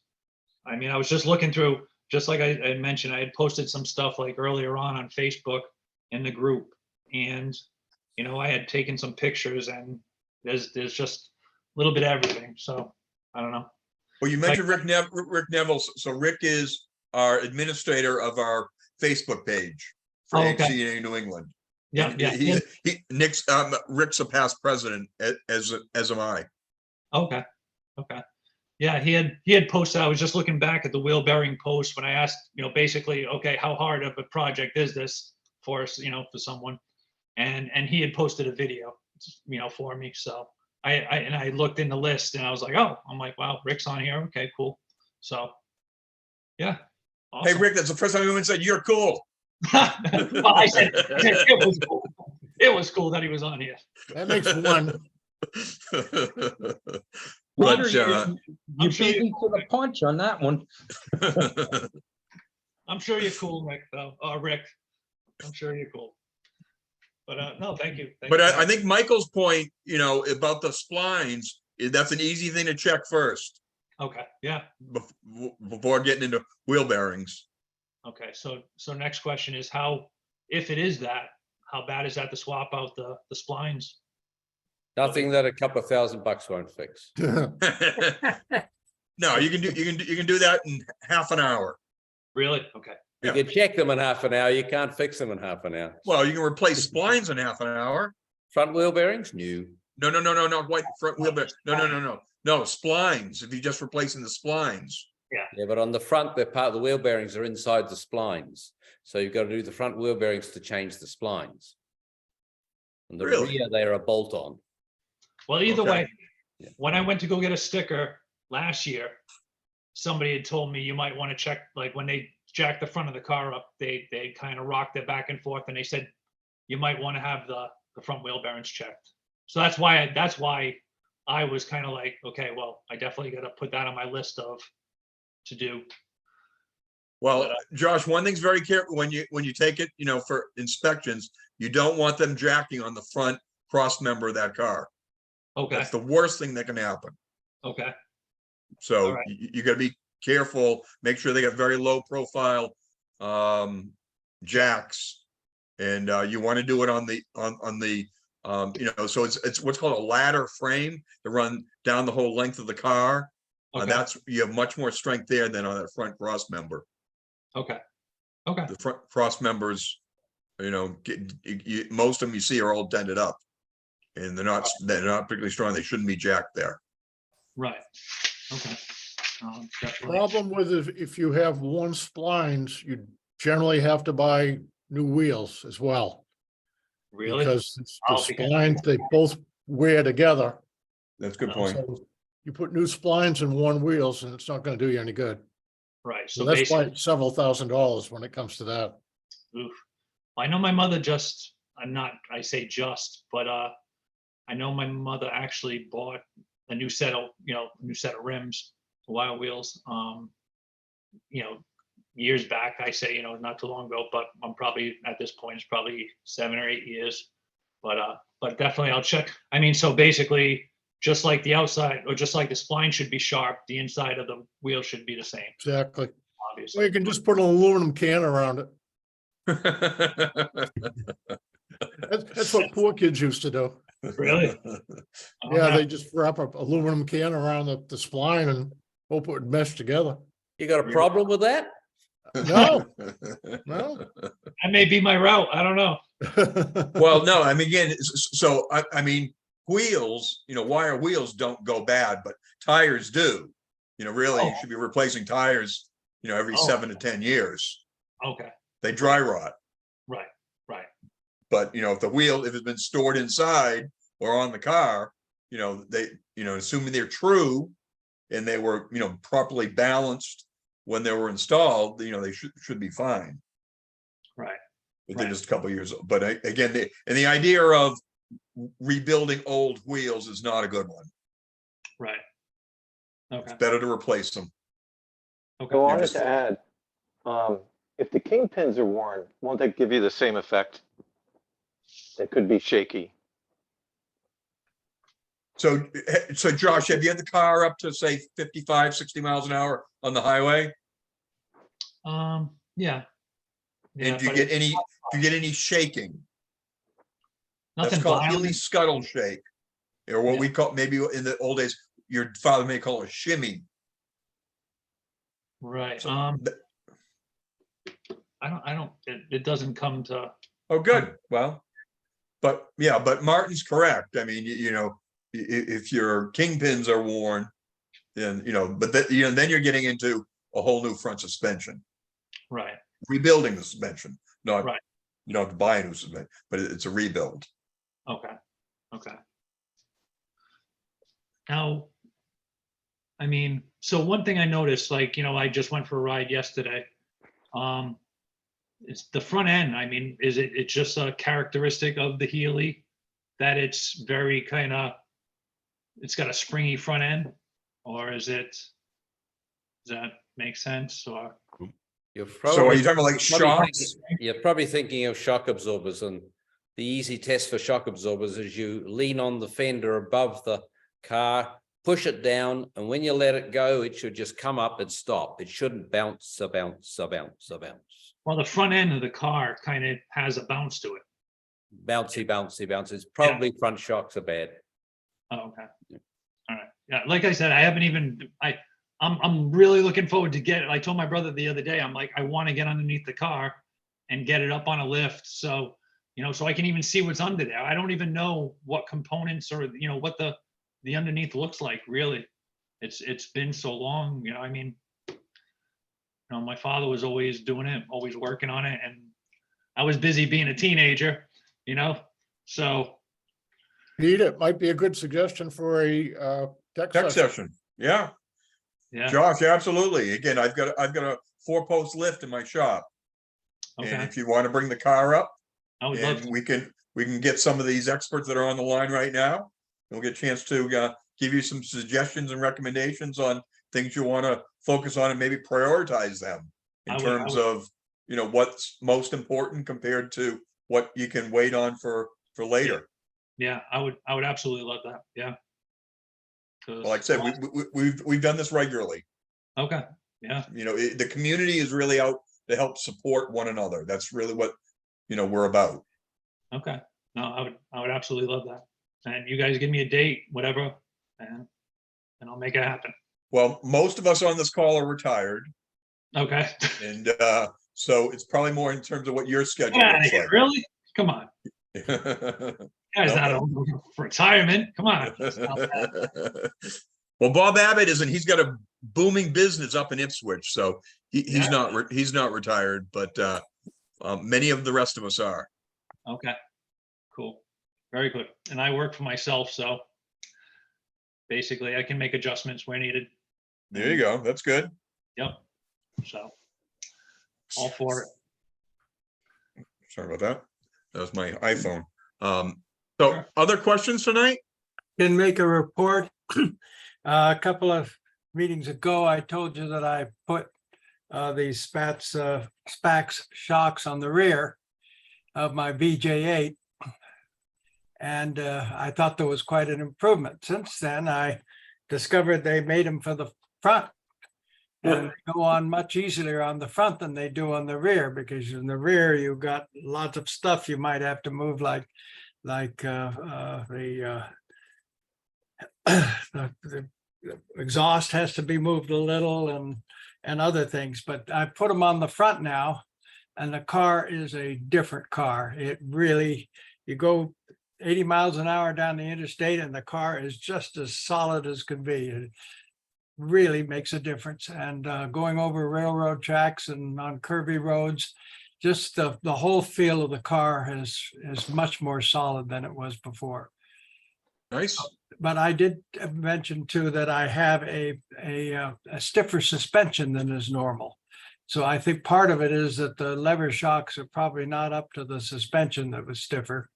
I mean, I was just looking through, just like I mentioned, I had posted some stuff like earlier on Facebook in the group. And, I had taken some pictures, and there's just a little bit of everything. So I don't know. Well, you mentioned Rick Neville. So Rick is our administrator of our Facebook page for HCA New England. Yeah, yeah. Rick's a past president, as am I. Okay. Yeah, he had posted. I was just looking back at the wheel bearing post when I asked, basically, okay, how hard of a project is this for us, for someone, and he had posted a video, for me. So I looked in the list, and I was like, oh, I'm like, wow, Rick's on here. Okay, cool. So yeah. Awesome. Hey, Rick, that's the first time anyone said you're cool. Well, I said it was cool. It was cool that he was on here. That makes one. Peter, But, you beat me to the punch on that one. I'm sure you're cool, Rick, though. Rick, I'm sure you're cool. But no, thank you. But I think Michael's point, about the splines, that's an easy thing to check first. Okay, yeah. Before getting into wheel bearings. Okay, so next question is if it is that, how bad is that to swap out the splines? Nothing that a couple of $1,000 won't fix. No, you can do that in half an hour. Really? Okay. You can check them in half an hour. You can't fix them in half an hour. Well, you can replace splines in half an hour. Front wheel bearings? New. No, white front wheel bearings. No, splines. If you're just replacing the splines. Yeah, but on the front, they're part of the wheel bearings are inside the splines. So you've got to do the front wheel bearings to change the splines. And the rear, they are a bolt on. Well, either way, when I went to go get a sticker last year, somebody had told me you might want to check, like when they jack the front of the car up, they kind of rocked it back and forth, and they said you might want to have the front wheel bearings checked. So that's why I was kind of like, okay, well, I definitely got to put that on my list to do. Well, Josh, one thing's very careful when you take it, for inspections, you don't want them jacking on the front cross member of that car. Okay. That's the worst thing that can happen. Okay. So you got to be careful. Make sure they got very low profile jacks, and you want to do it on the so it's what's called a ladder frame to run down the whole length of the car. That's you have much more strength there than on that front cross member. Okay. The front cross members, most of them you see are all dented up, and they're not particularly strong. They shouldn't be jacked there. Right. Okay. Problem with if you have one splines, you generally have to buy new wheels as well. Really? Because the splines, they both wear together. That's a good point. So you put new splines in one wheels and it's not going to do you any good. Right. So that's why it's several $1,000s when it comes to that. Oof. I know my mother I say just, but I know my mother actually bought a new set of rims, wire wheels, years back. I say, not too long ago, but I'm probably at this point, it's probably 7 or 8 years, but definitely I'll check. I mean, so basically just like the outside or just like the spline should be sharp, the inside of the wheel should be the same. Exactly. Obviously. Well, you can just put an aluminum can around it. That's what poor kids used to do. Really? Yeah, they just wrap a aluminum can around the spline and hope it would mesh together. You got a problem with that? No. That may be my route. I don't know. Well, no, I mean, again, so I mean, wheels, wire wheels don't go bad, but tires do. Really, you should be replacing tires, every 7 to 10 years. Okay. They dry rot. Right. But, if the wheel, if it's been stored inside or on the car, assuming they're true and they were, properly balanced when they were installed, they should be fine. Right. But they're just a couple years old. But again, the idea of rebuilding old wheels is not a good one. Right. Okay. It's better to replace them. Okay. So I Yeah, wanted just- to add, if the kingpins are worn, won't that give you the same effect? That could be shaky. So Josh, have you had the car up to say 55, 60 miles an hour on the highway? Yeah. And do you but get it's any, shaking? That's nothing called Healy violent. scuttle shake. Or what Yeah. we call, maybe in the old days, your father may call a shimmy. Right. So I don't, it doesn't come to, Oh, good. Well, but Martin's correct. I mean, if your kingpins are worn, then, but that, then you're getting into a whole new front suspension, right. rebuilding the suspension, not, Right. you don't have to buy a new suspension, but it's a rebuild. Okay. Okay. Now, I mean, so one thing I noticed, like, I just went for a ride yesterday. It's the front end. I mean, it's just a characteristic of the Healy that it's very it's got a springy front end, or does that make sense? Or You're So are probably, you talking about like shocks? you're probably thinking of shock absorbers, and the easy test for shock absorbers is you lean on the fender above the car, push it down, and when you let it go, it should just come up and stop. It shouldn't bounce, bounce, bounce, bounce. well, the front end of the car kind of has a bounce to it. Bouncy, bouncy, bouncy. It's probably front shocks are bad. Oh, okay. All right. Yeah, like I said, I haven't even, I'm really looking forward to get it. I told my brother the other day, I'm like, I want to get underneath the car and get it up on a lift. So, so I can even see what's under there. I don't even know what components or, what the underneath looks like, really. It's been so long, I mean, my father was always doing it, always working on it. And I was busy being a teenager, so. Pete, it might be a good suggestion for a tech Tech session. session, yeah. Yeah. Josh, absolutely. Again, I've got a 4-post lift in my shop. And Okay. if you want to bring the car up, I would love and to. we can get some of these experts that are on the line right now. We'll get a chance to give you some suggestions and recommendations on things you want to focus on and maybe prioritize them in terms of, what's most important compared to what you can wait on for later. Yeah, I would absolutely love that. Yeah. Like I said, we've done this regularly. Okay. Yeah. The community is really out to help support one another. That's really what, we're about. Okay. No, I would absolutely love that. And you guys give me a date, whatever, and I'll make it happen. Well, most of us on this call are retired. Okay. And so it's probably more in terms of what your schedule Get outta looks here, like. really? Come on. Guys, No. not old for retirement. Come on. Stop that. Well, Bob Abbott isn't. He's got a booming business up in Ipswich, so he's not retired, but many of the rest of us are. Okay. Cool. Very good. And I work for myself, so basically I can make adjustments where needed. There you go. That's good. Yep. So all for it. Sorry about that. That was my iPhone. So other questions tonight? Can make a report. A couple of meetings ago, I told you that I put these Spax shocks on the rear of my BJ8. And I thought there was quite an improvement. Since then, I discovered they made them for the front. And they go on much easier on the front than they do on the rear, because in the rear, you've got lots of stuff you might have to move, like the exhaust has to be moved a little and other things. But I put them on the front now, and the car is a different car. It really, you go 80 miles an hour down the interstate and the car is just as solid as can be. It really makes a difference. And going over railroad tracks and on curvy roads, just the whole feel of the car is much more solid than it was before. Nice. But I did mention too that I have a stiffer suspension than is normal. So I think part of it is that the lever shocks are probably not up to the suspension that was stiffer.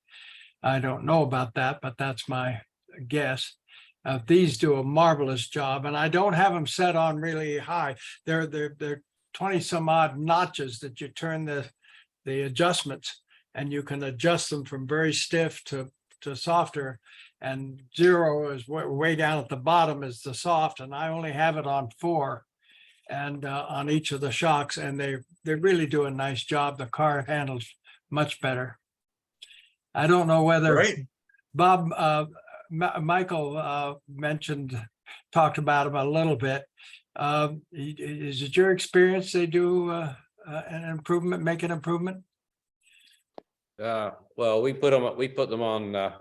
I don't know about that, but that's my guess. These do a marvelous job, and I don't have them set on really high. They're 20 some odd notches that you turn the adjustments, and you can adjust them from very stiff to softer. And 0 is way down at the bottom is the soft, and I only have it on 4 and on each of the shocks, and they really do a nice job. The car handles much better. I don't know whether Great. Bob, Michael talked about them a little bit. Is it your experience they do an improvement, make an improvement? Well, we put them on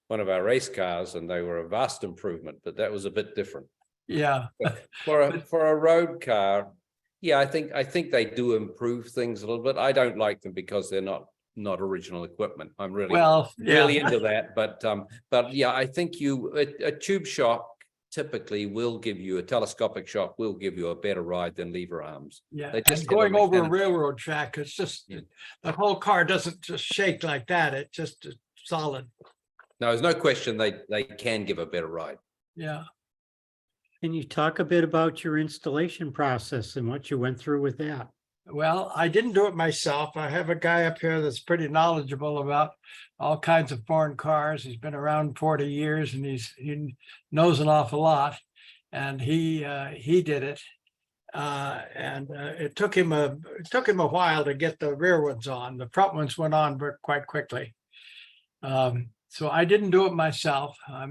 one of our race cars, and they were a vast improvement, but that was a bit different. Yeah. For a road car, yeah, I think they do improve things a little bit. I don't like them because they're not original equipment. I'm really into that, but yeah, I think a tube shock typically will give you, a telescopic shock will give you a better ride than lever arms. Yeah, They just and going over a mechanical- railroad track, it's just the whole car doesn't just shake like that. It's just solid. No, there's no question they can give a better ride. Yeah. Can you talk a bit about your installation process and what you went through with that? Well, I didn't do it myself. I have a guy up here that's pretty knowledgeable about all kinds of foreign cars. He's been around 40 years and he knows an awful lot. And he did it. It took him a while to get the rear ones on. The front ones went on quite quickly. So I didn't do it myself. I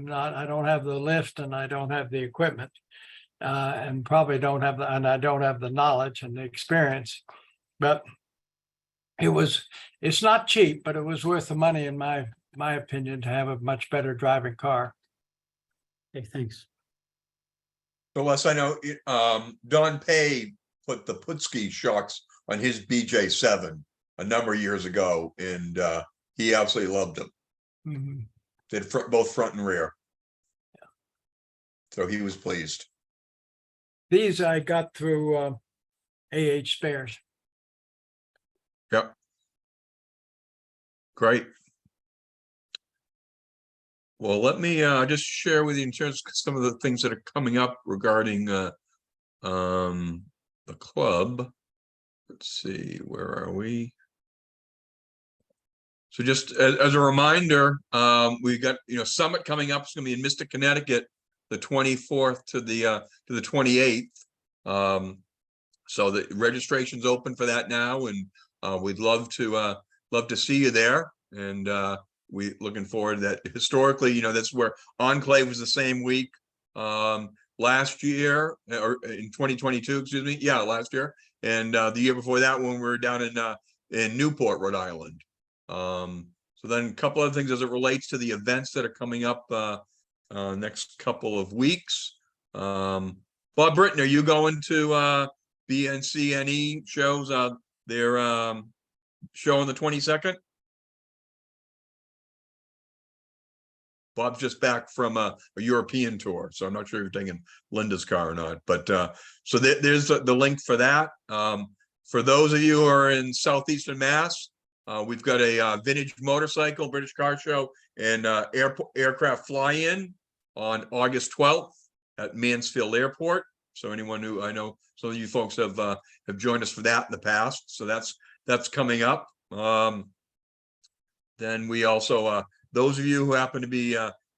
don't have the lift and I don't have the equipment. And probably don't have I don't have the knowledge and the experience, but it's not cheap, but it was worth the money in my opinion to have a much better driving car. Okay, thanks. So Les, I know Don Pay put the Putski shocks on his BJ7 a number of years ago, and he absolutely loved them. Mm-hmm. Did both front and rear. Yeah. So he was pleased. These I got through AH Spares. Yep. Great. Well, let me just share with you in terms of some of the things that are coming up regarding the club. Let's see, where are we? So just as a reminder, we got summit coming up. It's going to be in Mystic, Connecticut, the 24th to the 28th. So the registration's open for that now, and we'd love to see you there. And we looking forward to that. Historically, that's where Enclave was the same week last year, or in 2022, excuse me. Yeah, last year, and the year before that when we were down in Newport, Rhode Island. So then a couple of things as it relates to the events that are coming up next couple of weeks. Bob Britton, are you going to BNCNE shows their show on the 22nd? Bob's just back from a European tour, so I'm not sure if you're taking Linda's car or not. But so there's the link for that. For those of you who are in Southeastern Mass, we've got a vintage motorcycle, British Car Show, and aircraft fly-in on August 12th at Mansfield Airport. So anyone who, I know some of you folks have joined us for that in the past. So that's coming up. Then we also, those of you who happen to be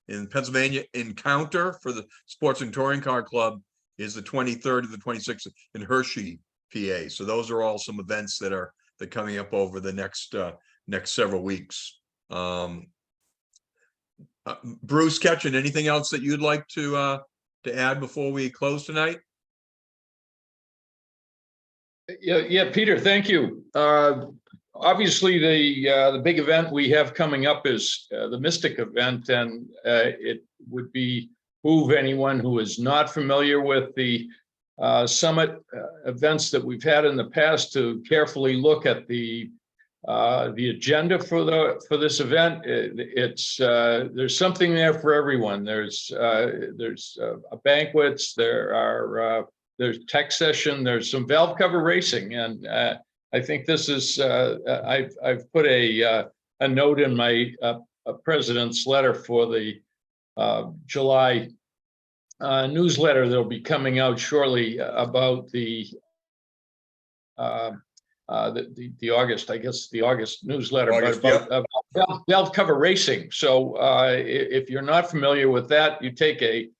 in Pennsylvania, Encounter for the Sports and Touring Car Club is the 23rd to the 26th in Hershey, PA. So those are all some events that are coming up over the next several weeks. Bruce Ketchen, anything else that you'd like to add before we close tonight? Yeah, Peter, thank you. Obviously, the big event we have coming up is the Mystic event, and it would behoove anyone who is not familiar with the summit events that we've had in the past to carefully look at the the agenda for this event. There's something there for everyone. There's banquets, there's tech session, there's some valve cover racing, and I think this is I've put a note in my president's letter for the July newsletter that'll be coming out shortly about the August, I guess, the August newsletter, August, but about valve cover racing. So if you're not familiar with that, you take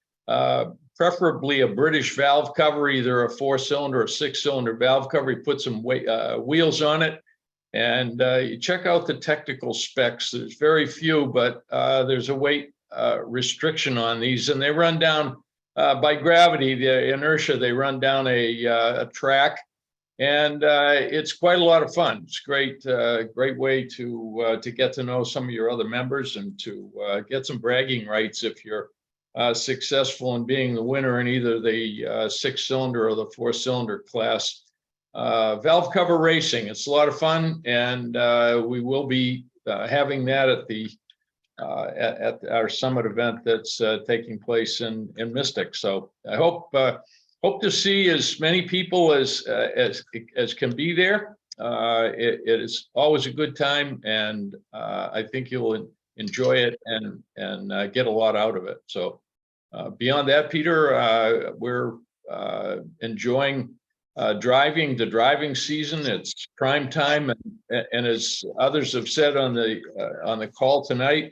preferably a British valve cover, either a 4-cylinder or 6-cylinder valve cover. You put some wheels on it, and you check out the technical specs. There's very few, but there's a weight restriction on these, and they run down by gravity, the inertia. They run down a track. And it's quite a lot of fun. It's great way to get to know some of your other members and to get some bragging rights if you're successful in being the winner in either the 6-cylinder or the 4-cylinder class. Valve cover racing, it's a lot of fun, and we will be having that at our summit event that's taking place in Mystic. So I hope to see as many people as can be there. It is always a good time, and I think you'll enjoy it and get a lot out of it. So beyond that, Peter, we're enjoying driving. The driving season, it's prime time, and as others have said on the call tonight,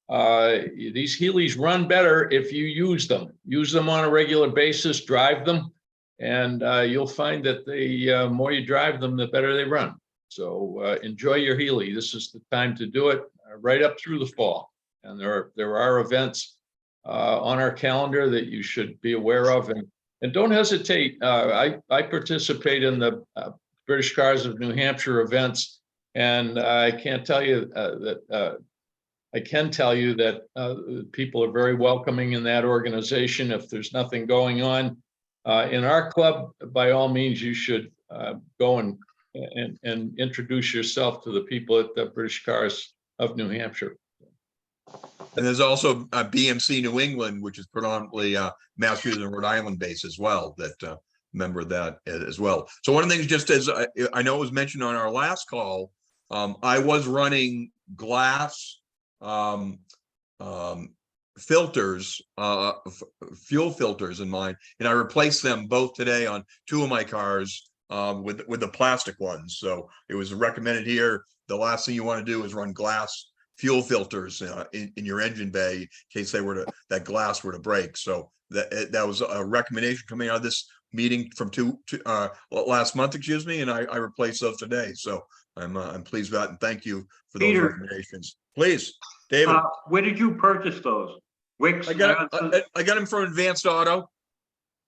these Healeys run better if you use them on a regular basis, drive them, and you'll find that the more you drive them, the better they run. So enjoy your Healey. This is the time to do it, right up through the fall. And there are events on our calendar that you should be aware of, and don't hesitate. I participate in the British Cars of New Hampshire events, and I can tell you that people are very welcoming in that organization. If there's nothing going on in our club, by all means, you should go and introduce yourself to the people at the British Cars of New Hampshire. And there's also BMC New England, which is predominantly Massachusetts and Rhode Island based as well, that member of that as well. So one of the things, just as I know it was mentioned on our last call, I was running glass filters, fuel filters in mine, and I replaced them both today on 2 of my cars with the plastic ones. So it was recommended here. The last thing you want to do is run glass fuel filters in your engine bay in case that glass were to break. So that was a recommendation coming out of this meeting from last month, excuse me, and I replaced those today. So I'm pleased with that, and thank you for those recommendations. Please, David. Where did you purchase those? Wix? I got them from Advanced Auto.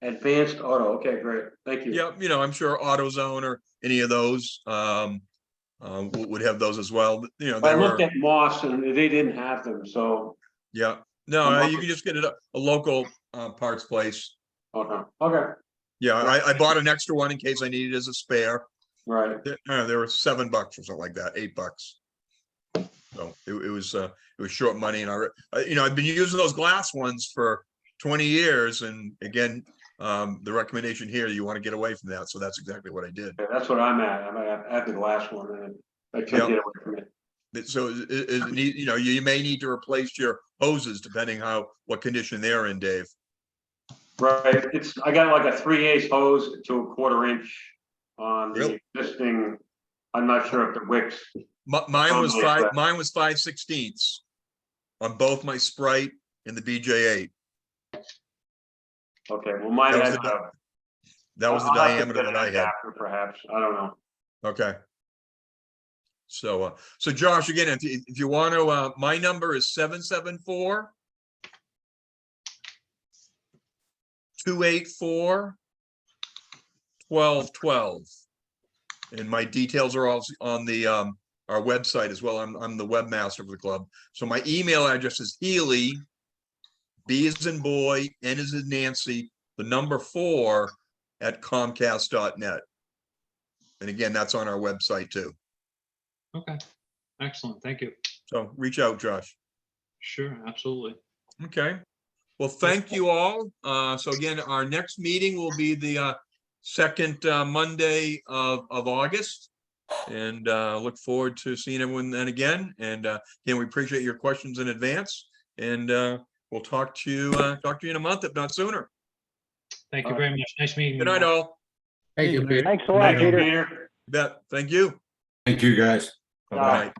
Advanced Auto. Okay, great. Thank you. Yeah, I'm sure AutoZone or any of those would have those as well. I looked at Moss and they didn't have them. So yeah, no, you can just get it a local parts place. Okay. Okay. Yeah, I bought an extra one in case I needed it as a spare. Right. There were $7 or something like that, $8. So it was short money, and I've been using those glass ones for 20 years, and again, the recommendation here, you want to get away from that, so that's exactly what I did. Yeah, that's what I'm at. I'm at the glass one, and I can't get away from it. So you may need to replace your hoses depending what condition they're in, Dave. Right. I got like a 3/8 hose to a 1/4 inch on the existing. I'm not sure if the Wix. Mine was 5/16 on both my Sprite and the BJ8. Okay, well, mine had that was the diameter that I had. Perhaps, I don't know. Okay. So Josh, again, if you want to, my number is 774-284-1212, and my details are also on the our website as well. I'm the webmaster of the club. So my email address is Healey, B as in boy, N as in Nancy, the number 4 @comcast.net. And again, that's on our website too. Okay, excellent. Thank you. So reach out, Josh. Sure, absolutely. Okay. Well, thank you all. So again, our next meeting will be the second Monday of August. And look forward to seeing everyone then again. And again, we appreciate your questions in advance. And we'll talk to you in a month, if not sooner. Thank you very much. Nice meeting you. Good night, all. Thank you, Peter. Thanks a lot, Thank you, Peter. Peter. Bet. Thank you. Thank you, guys. Bye-bye.